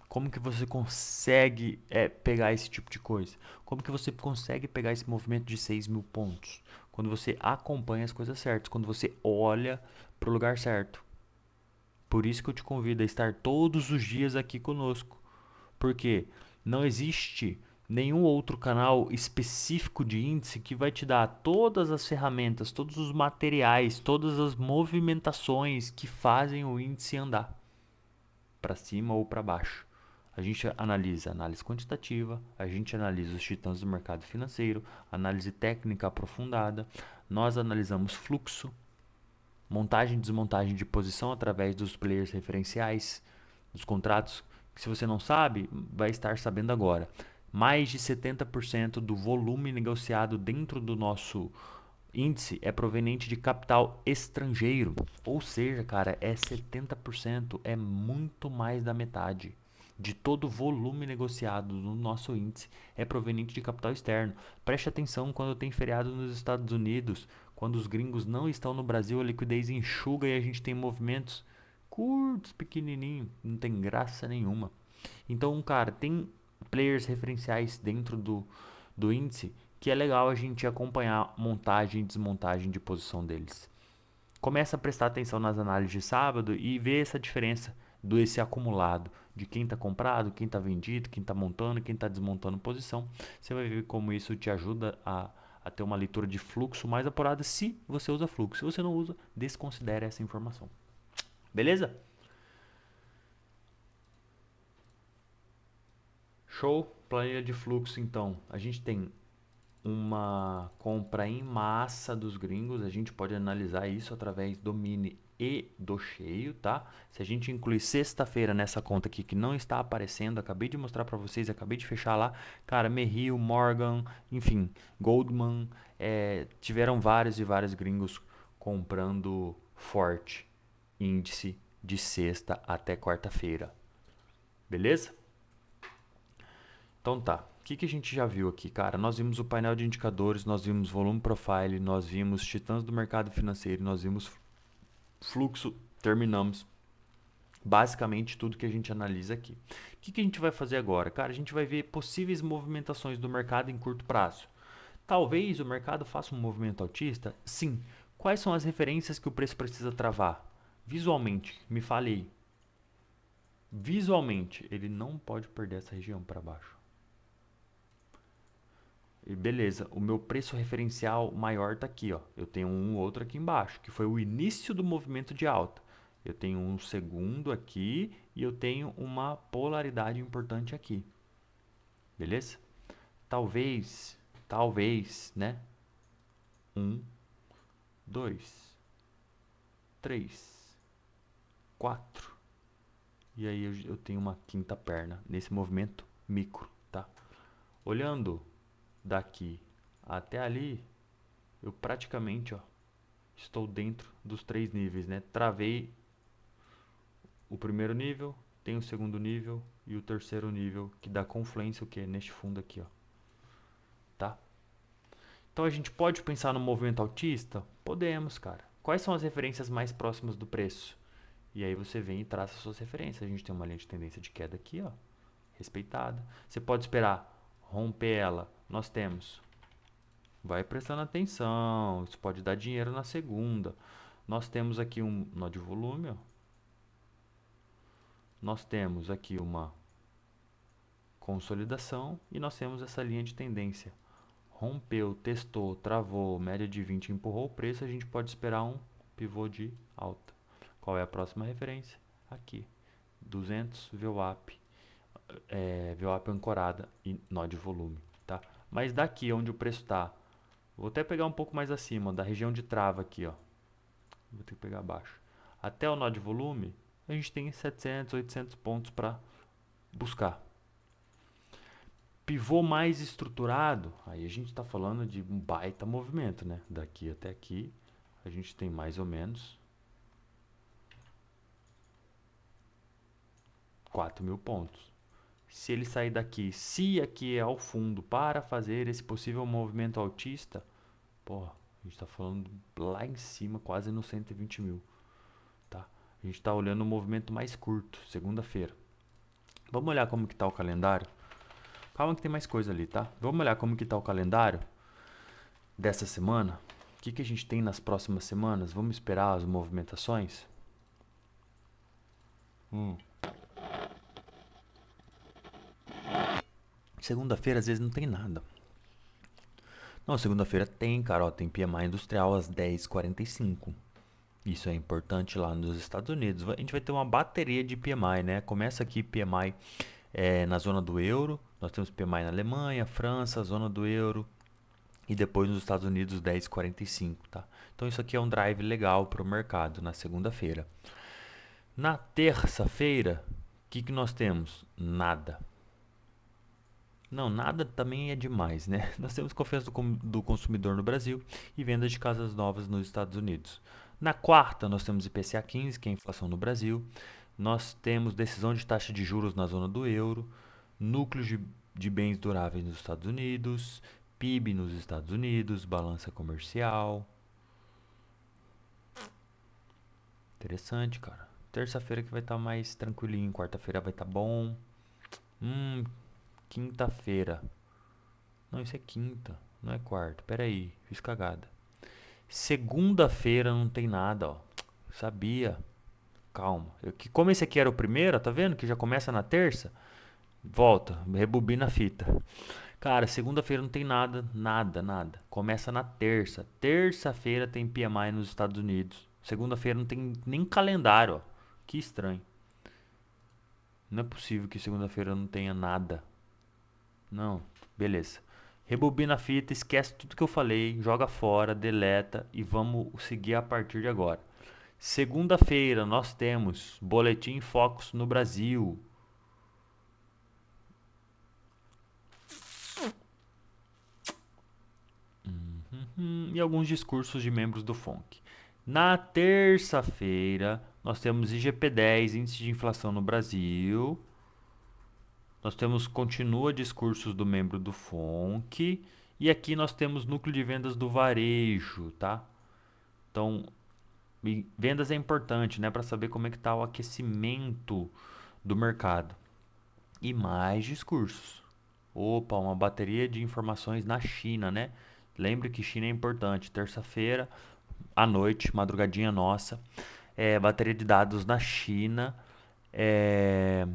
Como que você consegue pegar esse tipo de coisa? Como que você consegue pegar esse movimento de 6 mil pontos? Quando você acompanha as coisas certas, quando você olha para o lugar certo. Por isso que eu te convido a estar todos os dias aqui conosco. Porque não existe nenhum outro canal específico de índice que vai te dar todas as ferramentas, todos os materiais, todas as movimentações que fazem o índice andar para cima ou para baixo. A gente analisa análise quantitativa, a gente analisa os titãs do mercado financeiro, análise técnica aprofundada, nós analisamos fluxo, montagem e desmontagem de posição através dos players referenciais, dos contratos, que se você não sabe, vai estar sabendo agora. Mais de 70% do volume negociado dentro do nosso índice é proveniente de capital estrangeiro, ou seja, cara, é 70%, é muito mais da metade de todo o volume negociado no nosso índice é proveniente de capital externo. Preste atenção quando tem feriado nos Estados Unidos, quando os gringos não estão no Brasil, a liquidez enxuga e a gente tem movimentos curtos, pequenininhos, não tem graça nenhuma. Então, cara, tem players referenciais dentro do índice que é legal a gente acompanhar montagem e desmontagem de posição deles. Começa a prestar atenção nas análises de sábado e ver essa diferença desse acumulado de quem está comprado, quem está vendido, quem está montando, quem está desmontando posição. Você vai ver como isso te ajuda a ter uma leitura de fluxo mais apurada se você usa fluxo. Se você não usa, desconsidere essa informação. Beleza? Show, planilha de fluxo então. A gente tem uma compra em massa dos gringos, a gente pode analisar isso através do mini e do cheio, tá? Se a gente incluir sexta-feira nessa conta aqui que não está aparecendo, acabei de mostrar para vocês, acabei de fechar lá, cara, Merrill, Morgan, enfim, Goldman, tiveram vários e vários gringos comprando forte índice de sexta até quarta-feira, beleza? Então tá, o que a gente já viu aqui, cara? Nós vimos o painel de indicadores, nós vimos volume profile, nós vimos titãs do mercado financeiro, nós vimos fluxo, terminamos basicamente tudo que a gente analisa aqui. O que a gente vai fazer agora? Cara, a gente vai ver possíveis movimentações do mercado em curto prazo. Talvez o mercado faça um movimento altista? Sim. Quais são as referências que o preço precisa travar? Visualmente, me fale aí. Visualmente, ele não pode perder essa região para baixo. E beleza, o meu preço referencial maior está aqui, ó. Eu tenho um outro aqui embaixo, que foi o início do movimento de alta. Eu tenho um segundo aqui e eu tenho uma polaridade importante aqui. Beleza? Talvez, né? 1, 2, 3, 4. E aí eu tenho uma quinta perna nesse movimento micro, tá? Olhando daqui até ali, eu praticamente, ó, estou dentro dos 3 níveis, né? Travei o primeiro nível, tem o segundo nível e o terceiro nível, que dá confluência, o que? Neste fundo aqui, ó. Tá? Então a gente pode pensar no movimento altista? Podemos, cara. Quais são as referências mais próximas do preço? E aí você vem e traça suas referências. A gente tem uma linha de tendência de queda aqui, ó, respeitada. Você pode esperar romper ela. Nós temos. Vai prestando atenção. Isso pode dar dinheiro na segunda. Nós temos aqui um nó de volume, ó. Nós temos aqui uma consolidação e nós temos essa linha de tendência. Rompeu, testou, travou, média de 20 empurrou o preço, a gente pode esperar um pivô de alta. Qual é a próxima referência? Aqui, 200 VWAP, VWAP ancorada e nó de volume, tá? Mas daqui onde o preço está, vou até pegar um pouco mais acima, da região de trava aqui, ó. Vou ter que pegar abaixo. Até o nó de volume, a gente tem 700, 800 pontos para buscar. Pivô mais estruturado, aí a gente está falando de um baita movimento, né? Daqui até aqui, a gente tem mais ou menos 4.000 pontos. Se ele sair daqui, se aqui é ao fundo para fazer esse possível movimento altista, porra, a gente está falando lá em cima, quase no 120 mil. Tá? A gente está olhando o movimento mais curto, segunda-feira. Vamos olhar como que está o calendário? Calma que tem mais coisa ali, tá? Vamos olhar como que está o calendário dessa semana. O que a gente tem nas próximas semanas? Vamos esperar as movimentações? Segunda-feira às vezes não tem nada. Não, segunda-feira tem, cara, ó, tem PMI industrial às 10h45. Isso é importante lá nos Estados Unidos. A gente vai ter uma bateria de PMI, né? Começa aqui PMI na zona do euro. Nós temos PMI na Alemanha, França, zona do euro. E depois nos Estados Unidos 10h45, tá? Então isso aqui é um drive legal para o mercado na segunda-feira. Na terça-feira, o que nós temos? Nada. Não, nada também é demais, né? Nós temos confiança do consumidor no Brasil e vendas de casas novas nos Estados Unidos. Na quarta, nós temos IPCA 15, que é a inflação no Brasil. Nós temos decisão de taxa de juros na zona do euro, núcleos de bens duráveis nos Estados Unidos, PIB nos Estados Unidos, balança comercial. Interessante, cara. Terça-feira que vai estar mais tranquilinho, quarta-feira vai estar bom. Hum, quinta-feira. Não, isso é quinta, não é quarta. Pera aí, fiz cagada. Segunda-feira não tem nada, ó. Sabia. Calma. Como esse aqui era o primeiro, tá vendo? Que já começa na terça. Volta, rebobina a fita. Cara, segunda-feira não tem nada, nada, nada. Começa na terça. Terça-feira tem PMI nos Estados Unidos. Segunda-feira não tem nem calendário, ó. Que estranho. Não é possível que segunda-feira não tenha nada. Não, beleza. Rebobina a fita, esquece tudo que eu falei, joga fora, deleta e vamos seguir a partir de agora. Segunda-feira nós temos Boletim Focus no Brasil. E alguns discursos de membros do FONC. Na terça-feira nós temos IGP-10, Índice de Inflação no Brasil. Nós temos continua discursos do membro do FONC. E aqui nós temos núcleo de vendas do varejo, tá? Então, vendas é importante, né, para saber como é que está o aquecimento do mercado. E mais discursos. Opa, uma bateria de informações na China, né? Lembre que China é importante. Terça-feira, à noite, madrugadinha nossa, bateria de dados na China, é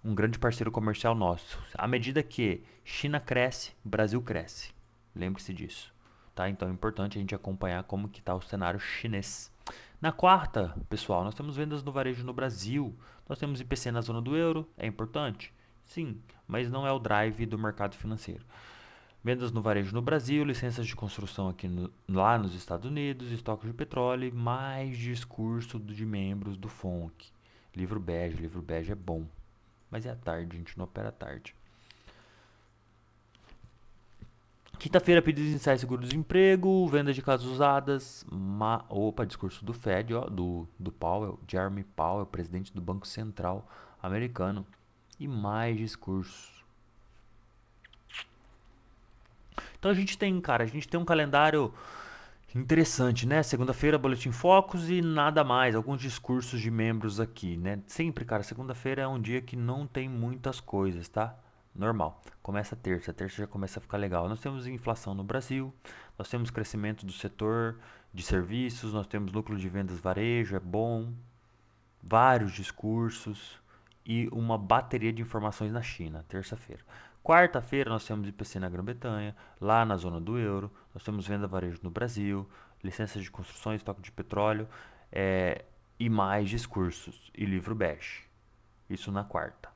um grande parceiro comercial nosso. À medida que China cresce, Brasil cresce. Lembre-se disso, tá? Então é importante a gente acompanhar como que está o cenário chinês. Na quarta, pessoal, nós temos vendas no varejo no Brasil. Nós temos IPC na zona do euro, é importante? Sim, mas não é o drive do mercado financeiro. Vendas no varejo no Brasil, licenças de construção aqui lá nos Estados Unidos, estoque de petróleo e mais discurso de membros do FONC. Livro bege é bom, mas é à tarde, a gente não opera à tarde. Quinta-feira, pedidos iniciais seguro-desemprego, venda de casas usadas, discurso do Fed, ó, do Powell, Jeremy Powell, presidente do Banco Central americano. E mais discursos. Então a gente tem, cara, a gente tem um calendário interessante, né? Segunda-feira, Boletim Focus e nada mais. Alguns discursos de membros aqui, né? Sempre, cara, segunda-feira é um dia que não tem muitas coisas, tá? Normal. Começa a terça já começa a ficar legal. Nós temos inflação no Brasil, nós temos crescimento do setor de serviços, nós temos lucro de vendas varejo, é bom, vários discursos e uma bateria de informações na China, terça-feira. Quarta-feira nós temos IPC na Grã-Bretanha, lá na zona do euro, nós temos venda varejo no Brasil, licenças de construção, estoque de petróleo e mais discursos e livro bege. Isso na quarta.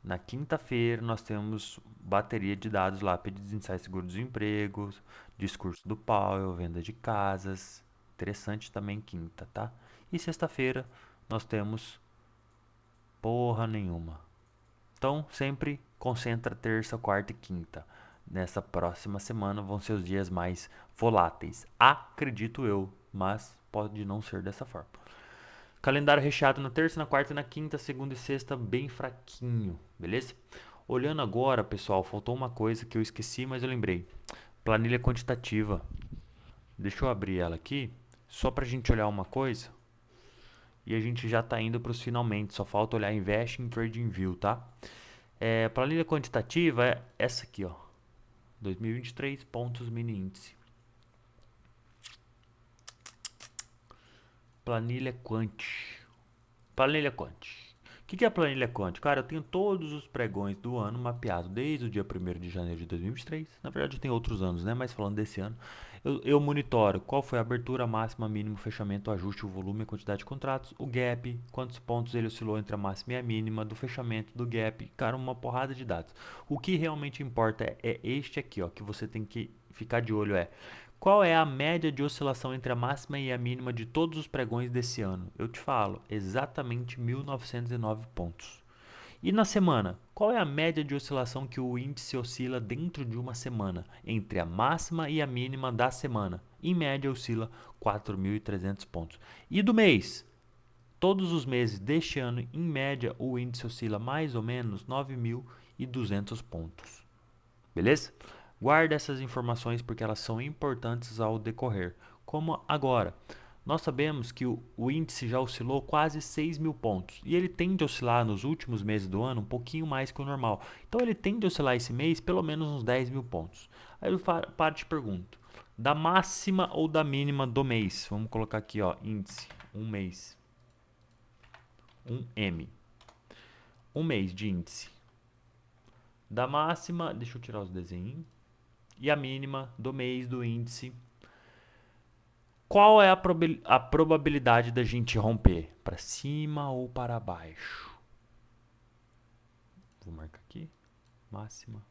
Na quinta-feira nós temos bateria de dados lá, pedidos iniciais seguro-desemprego, discurso do Powell, venda de casas. Interessante também quinta, tá? E sexta-feira nós temos porra nenhuma. Então sempre concentra terça, quarta e quinta. Nessa próxima semana vão ser os dias mais voláteis. Acredito eu, mas pode não ser dessa forma. Calendário recheado na terça, na quarta, na quinta, segunda e sexta, bem fraquinho, beleza? Olhando agora, pessoal, faltou uma coisa que eu esqueci, mas eu lembrei. Planilha quantitativa. Deixa eu abrir ela aqui, só pra gente olhar uma coisa. E a gente já tá indo pros finalmente, só falta olhar Investing Trading View, tá? Planilha quantitativa é essa aqui, ó. 2023 pontos mini índice. Planilha Quant. Planilha Quant. O que é a planilha Quant? Cara, eu tenho todos os pregões do ano mapeado desde o dia 1º de janeiro de 2023. Na verdade, eu tenho outros anos, né? Mas falando desse ano, eu monitoro qual foi a abertura, máxima, mínimo, fechamento, ajuste, o volume, a quantidade de contratos, o gap, quantos pontos ele oscilou entre a máxima e a mínima, do fechamento, do gap. Cara, uma porrada de dados. O que realmente importa é este aqui, ó, que você tem que ficar de olho qual é a média de oscilação entre a máxima e a mínima de todos os pregões desse ano? Eu te falo, exatamente 1909 pontos. E na semana, qual é a média de oscilação que o índice oscila dentro de uma semana, entre a máxima e a mínima da semana? Em média, oscila 4.300 pontos. E do mês? Todos os meses deste ano, em média, o índice oscila mais ou menos 9.200 pontos. Beleza? Guarde essas informações porque elas são importantes ao decorrer. Como agora, nós sabemos que o índice já oscilou quase 6.000 pontos e ele tende a oscilar nos últimos meses do ano um pouquinho mais que o normal. Então ele tende a oscilar esse mês pelo menos uns 10.000 pontos. Aí eu paro e te pergunto, da máxima ou da mínima do mês? Vamos colocar aqui, ó, índice, um mês, um M, um mês de índice. Da máxima, deixa eu tirar os desenhos, e a mínima do mês do índice. Qual é a probabilidade da gente romper? Para cima ou para baixo? Vou marcar aqui. Máxima.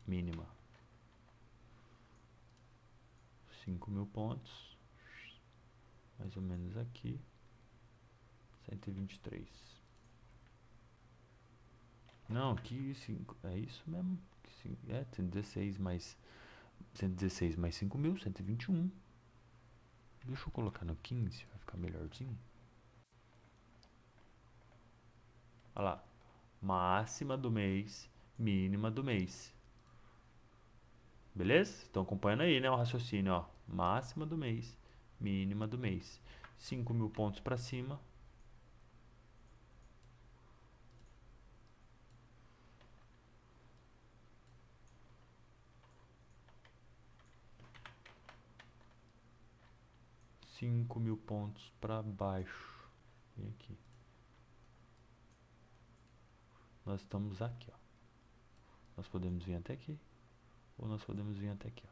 Mínima. 5.000 pontos. Mais ou menos aqui. 123. Não, aqui 5. É isso mesmo. É 116 mais 5.000, 121. Deixa eu colocar no 15, vai ficar melhorzinho. Olha lá. Máxima do mês, mínima do mês. Beleza? Estão acompanhando aí, né? O raciocínio, ó. Máxima do mês, mínima do mês. 5.000 pontos para cima. Cinco mil pontos para baixo. Vem aqui. Nós estamos aqui, ó. Nós podemos vir até aqui. Ou nós podemos vir até aqui, ó.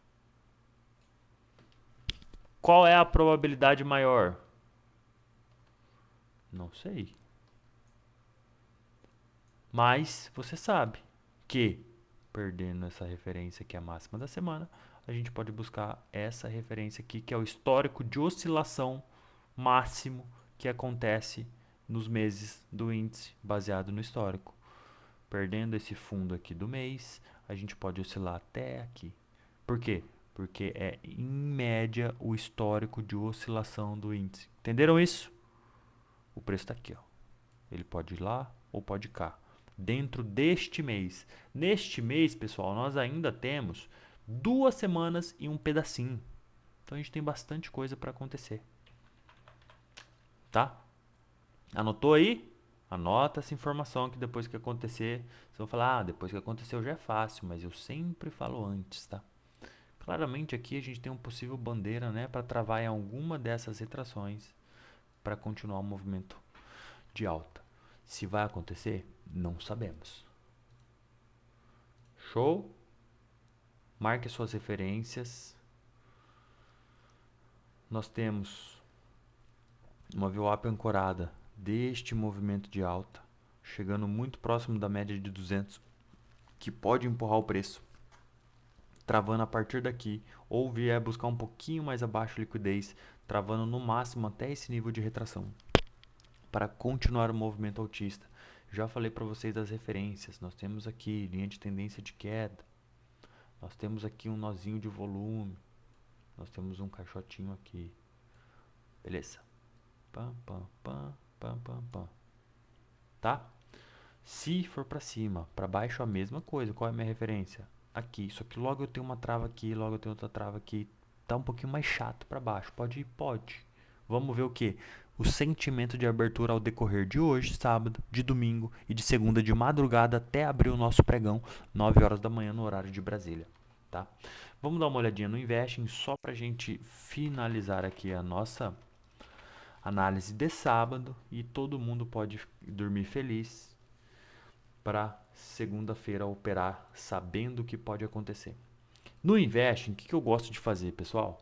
Qual é a probabilidade maior? Não sei. Mas você sabe que, perdendo essa referência que é a máxima da semana, a gente pode buscar essa referência aqui, que é o histórico de oscilação máximo que acontece nos meses do índice baseado no histórico. Perdendo esse fundo aqui do mês, a gente pode oscilar até aqui. Por quê? Porque é, em média, o histórico de oscilação do índice. Entenderam isso? O preço está aqui, ó. Ele pode ir lá ou pode ir cá. Dentro deste mês. Neste mês, pessoal, nós ainda temos 2 semanas e um pedacinho. Então a gente tem bastante coisa para acontecer. Tá? Anotou aí? Anota essa informação que depois que acontecer, você vai falar, depois que aconteceu já é fácil, mas eu sempre falo antes, tá? Claramente aqui a gente tem um possível bandeira, né, para travar em alguma dessas retrações para continuar o movimento de alta. Se vai acontecer, não sabemos. Show? Marque suas referências. Nós temos uma VWAP ancorada deste movimento de alta, chegando muito próximo da média de 200, que pode empurrar o preço, travando a partir daqui, ou vier buscar um pouquinho mais abaixo a liquidez, travando no máximo até esse nível de retração, para continuar o movimento altista. Já falei para vocês das referências, nós temos aqui linha de tendência de queda, nós temos aqui um nozinho de volume, nós temos um caixotinho aqui, beleza? Pam, pam, pam, pam, pam, pam. Tá? Se for para cima, para baixo a mesma coisa. Qual é a minha referência? Aqui. Só que logo eu tenho uma trava aqui, logo eu tenho outra trava aqui. Tá um pouquinho mais chato para baixo. Pode ir? Pode. Vamos ver o que? O sentimento de abertura ao decorrer de hoje, sábado, de domingo e de segunda de madrugada até abrir o nosso pregão, 9 horas da manhã no horário de Brasília. Tá? Vamos dar uma olhadinha no Investing só para a gente finalizar aqui a nossa análise de sábado e todo mundo pode dormir feliz para segunda-feira operar sabendo o que pode acontecer. No Investing, o que eu gosto de fazer, pessoal?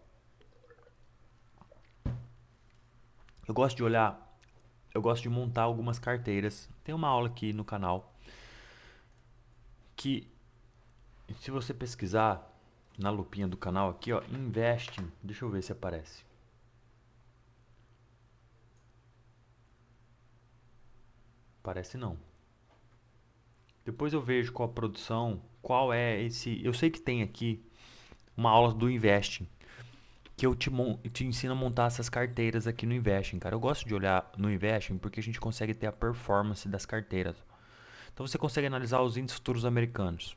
Eu gosto de olhar, eu gosto de montar algumas carteiras. Tem uma aula aqui no canal que, se você pesquisar na lupinha do canal aqui, ó, Investing, deixa eu ver se aparece. Parece não. Depois eu vejo qual a produção, qual é esse... Eu sei que tem aqui uma aula do Investing, que eu te ensino a montar essas carteiras aqui no Investing, cara. Eu gosto de olhar no Investing porque a gente consegue ter a performance das carteiras. Então você consegue analisar os índices futuros americanos.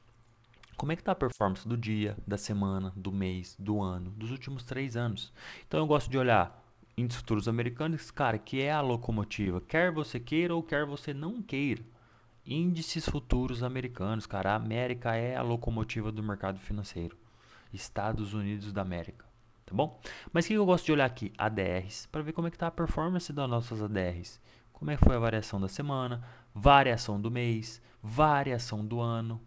Como é que está a performance do dia, da semana, do mês, do ano, dos últimos 3 anos? Então eu gosto de olhar índices futuros americanos, cara, que é a locomotiva, quer você queira ou quer você não queira. Índices futuros americanos, cara, a América é a locomotiva do mercado financeiro. Estados Unidos da América, tá bom? Mas o que eu gosto de olhar aqui? ADRs, para ver como é que está a performance das nossas ADRs. Como é que foi a variação da semana, variação do mês, variação do ano.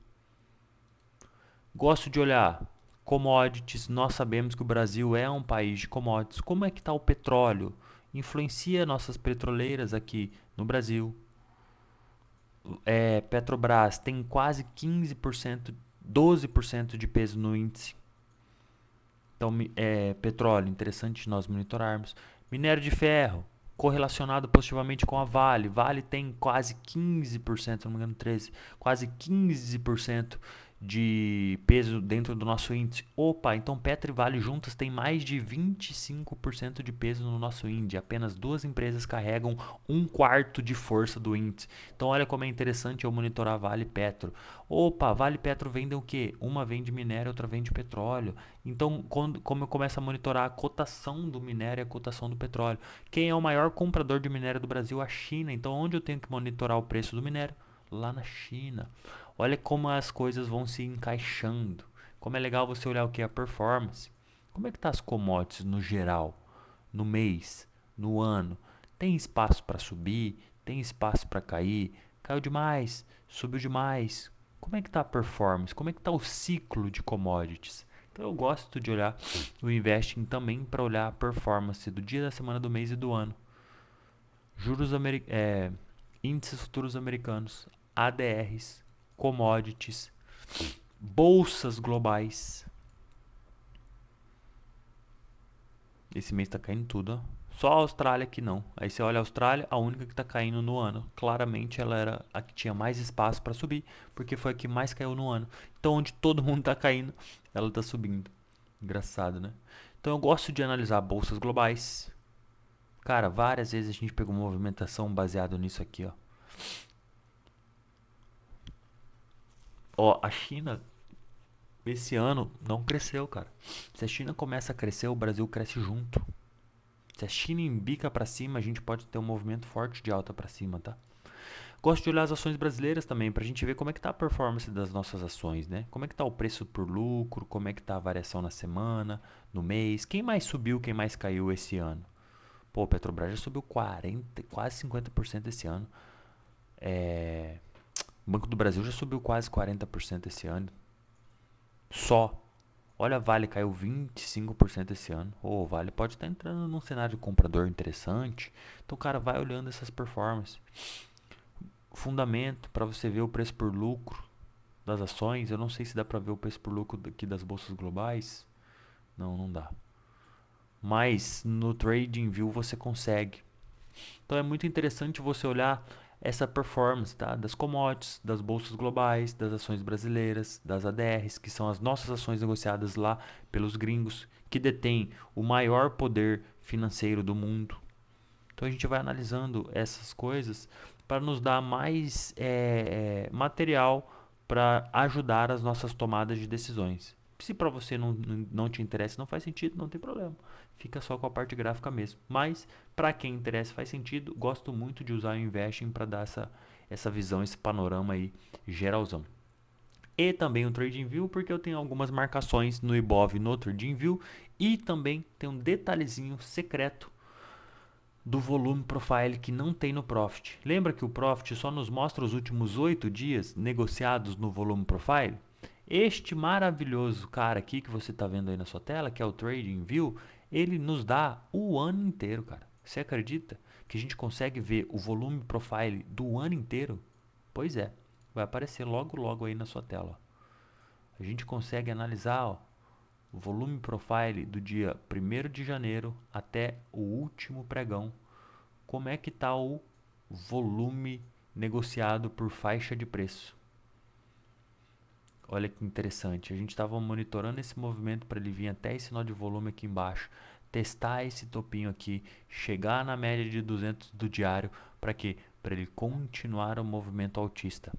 Gosto de olhar commodities. Nós sabemos que o Brasil é um país de commodities. Como é que está o petróleo? Influencia nossas petroleiras aqui no Brasil. Petrobras tem quase 15%, 12% de peso no índice. Então, petróleo, interessante nós monitorarmos. Minério de ferro, correlacionado positivamente com a Vale. Vale tem quase 15%, se não me engano 13%, quase 15% de peso dentro do nosso índice. Opa, então Petro e Vale juntas têm mais de 25% de peso no nosso índice. Apenas duas empresas carregam um quarto de força do índice. Então olha como é interessante eu monitorar Vale e Petro. Opa, Vale e Petro vendem o quê? Uma vende minério, outra vende petróleo. Então, como eu começo a monitorar a cotação do minério e a cotação do petróleo. Quem é o maior comprador de minério do Brasil? A China. Então, onde eu tenho que monitorar o preço do minério? Lá na China. Olha como as coisas vão se encaixando. Como é legal você olhar o que é a performance. Como é que tá as commodities no geral, no mês, no ano? Tem espaço para subir? Tem espaço para cair? Caiu demais? Subiu demais? Como é que tá a performance? Como é que tá o ciclo de commodities? Então eu gosto de olhar o investing também para olhar a performance do dia, da semana, do mês e do ano. Índices futuros americanos, ADRs, commodities, bolsas globais. Esse mês está caindo tudo, ó. Só a Austrália que não. Aí você olha a Austrália, a única que está caindo no ano. Claramente ela era a que tinha mais espaço para subir, porque foi a que mais caiu no ano. Então onde todo mundo está caindo, ela está subindo. Engraçado, né? Então eu gosto de analisar bolsas globais. Cara, várias vezes a gente pegou movimentação baseado nisso aqui, ó. Ó, a China esse ano não cresceu, cara. Se a China começa a crescer, o Brasil cresce junto. Se a China embica para cima, a gente pode ter um movimento forte de alta para cima, tá? Gosto de olhar as ações brasileiras também, para a gente ver como é que tá a performance das nossas ações, né? Como é que tá o preço por lucro, como é que tá a variação na semana, no mês, quem mais subiu, quem mais caiu esse ano. Pô, Petrobras já subiu 40, quase 50% esse ano. O Banco do Brasil já subiu quase 40% esse ano. Só. Olha, a Vale caiu 25% esse ano. O Vale pode estar entrando num cenário de comprador interessante. Então o cara vai olhando essas performances. Fundamento para você ver o preço por lucro das ações. Eu não sei se dá para ver o preço por lucro aqui das bolsas globais. Não, não dá. Mas no TradingView você consegue. Então é muito interessante você olhar essa performance, tá? Das commodities, das bolsas globais, das ações brasileiras, das ADRs, que são as nossas ações negociadas lá pelos gringos, que detêm o maior poder financeiro do mundo. Então a gente vai analisando essas coisas para nos dar mais material para ajudar as nossas tomadas de decisões. Se para você não te interessa, não faz sentido, não tem problema. Fica só com a parte gráfica mesmo. Mas para quem interessa, faz sentido. Gosto muito de usar o Investing para dar essa visão, esse panorama aí geralzão. E também o TradingView, porque eu tenho algumas marcações no Ibov no TradingView e também tem um detalhezinho secreto do volume profile que não tem no Profit. Lembra que o Profit só nos mostra os últimos 8 dias negociados no volume profile? Este maravilhoso cara aqui que você está vendo aí na sua tela, que é o TradingView, ele nos dá o ano inteiro, cara. Você acredita que a gente consegue ver o volume profile do ano inteiro? Pois é, vai aparecer logo logo aí na sua tela. A gente consegue analisar, ó, o volume profile do dia 1º de janeiro até o último pregão. Como é que está o volume negociado por faixa de preço. Olha que interessante, a gente estava monitorando esse movimento para ele vir até esse nó de volume aqui embaixo, testar esse topinho aqui, chegar na média de 200 do diário, para quê? Para ele continuar o movimento altista.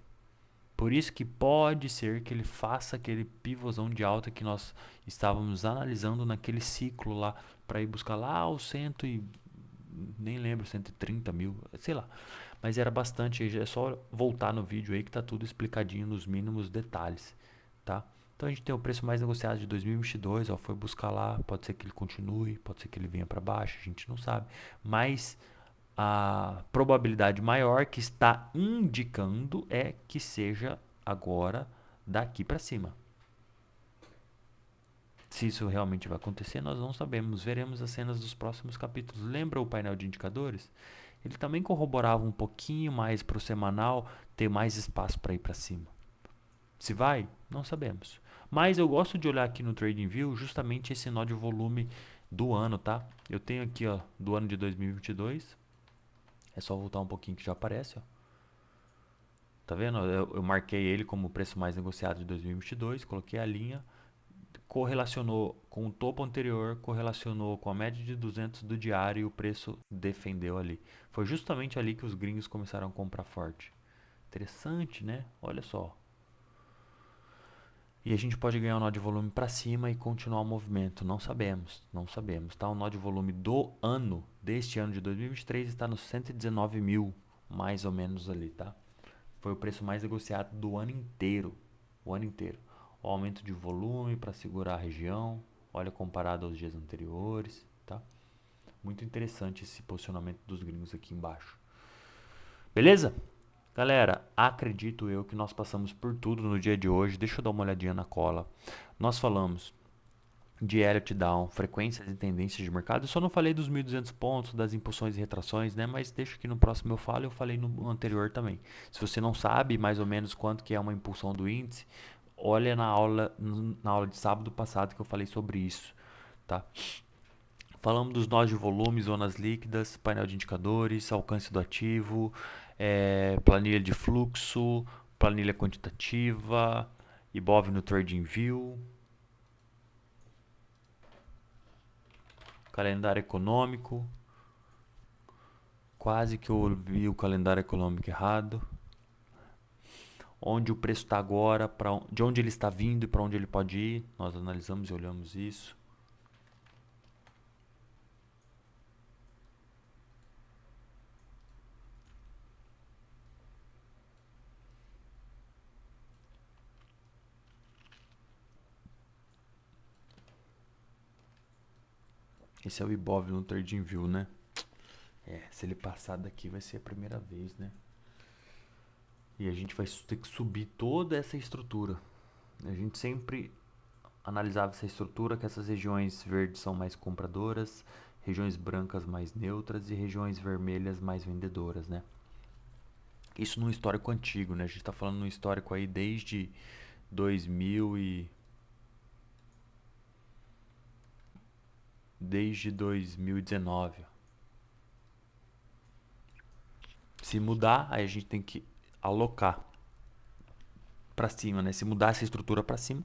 Por isso que pode ser que ele faça aquele pivôzão de alta que nós estávamos analisando naquele ciclo lá, para ir buscar lá os cento e nem lembro, 130 mil, sei lá. Mas era bastante, é só voltar no vídeo aí que tá tudo explicadinho nos mínimos detalhes, tá? Então a gente tem o preço mais negociado de 2022, ó, foi buscar lá, pode ser que ele continue, pode ser que ele venha para baixo, a gente não sabe. Mas a probabilidade maior que está indicando é que seja agora daqui para cima. Se isso realmente vai acontecer, nós não sabemos. Veremos as cenas dos próximos capítulos. Lembra o painel de indicadores? Ele também corroborava um pouquinho mais para o semanal ter mais espaço para ir para cima. Se vai, não sabemos. Mas eu gosto de olhar aqui no TradingView justamente esse nó de volume do ano, tá? Eu tenho aqui, ó, do ano de 2022. É só voltar um pouquinho que já aparece, ó. Tá vendo? Eu marquei ele como o preço mais negociado de 2022, coloquei a linha, correlacionou com o topo anterior, correlacionou com a média de 200 do diário e o preço defendeu ali. Foi justamente ali que os gringos começaram a comprar forte. Interessante, né? Olha só. E a gente pode ganhar um nó de volume para cima e continuar o movimento. Não sabemos, não sabemos. Tá? O nó de volume do ano, deste ano de 2023, está nos 119 mil, mais ou menos ali, tá? Foi o preço mais negociado do ano inteiro. O ano inteiro. O aumento de volume para segurar a região. Olha, comparado aos dias anteriores, tá? Muito interessante esse posicionamento dos gringos aqui embaixo. Beleza? Galera, acredito eu que nós passamos por tudo no dia de hoje. Deixa eu dar uma olhadinha na cola. Nós falamos de Elliott Down, frequências e tendências de mercado. Eu só não falei dos 1.200 pontos, das impulsões e retrações, né? Mas deixa que no próximo eu falo, eu falei no anterior também. Se você não sabe mais ou menos quanto que é uma impulsão do índice, olha na aula de sábado passado que eu falei sobre isso, tá? Falamos dos nós de volume, zonas líquidas, painel de indicadores, alcance do ativo, planilha de fluxo, planilha quantitativa, Ibov no TradingView, calendário econômico. Quase que eu vi o calendário econômico errado. Onde o preço está agora, de onde ele está vindo e para onde ele pode ir. Nós analisamos e olhamos isso. Esse é o Ibov no TradingView, né? Se ele passar daqui vai ser a primeira vez, né? E a gente vai ter que subir toda essa estrutura. A gente sempre analisava essa estrutura, que essas regiões verdes são mais compradoras, regiões brancas mais neutras e regiões vermelhas mais vendedoras, né? Isso num histórico antigo, né? A gente está falando num histórico aí desde 2019. Se mudar, aí a gente tem que alocar para cima, né? Se mudar essa estrutura para cima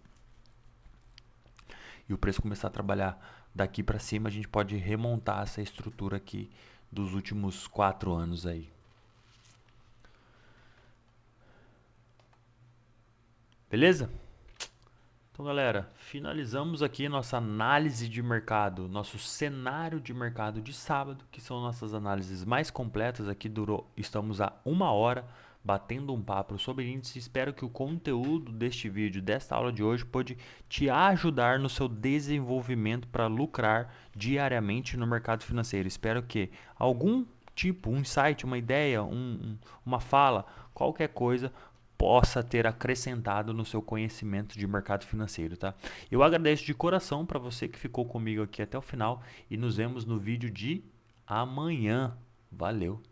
e o preço começar a trabalhar daqui para cima, a gente pode remontar essa estrutura aqui dos últimos 4 anos aí. Beleza? Então, galera, finalizamos aqui nossa análise de mercado, nosso cenário de mercado de sábado, que são nossas análises mais completas. Aqui estamos a 1 hora batendo um papo sobre índice. Espero que o conteúdo deste vídeo, desta aula de hoje, pode te ajudar no seu desenvolvimento para lucrar diariamente no mercado financeiro. Espero que algum tipo, um insight, uma ideia, uma fala, qualquer coisa possa ter acrescentado no seu conhecimento de mercado financeiro, tá? Eu agradeço de coração para você que ficou comigo aqui até o final e nos vemos no vídeo de amanhã. Valeu!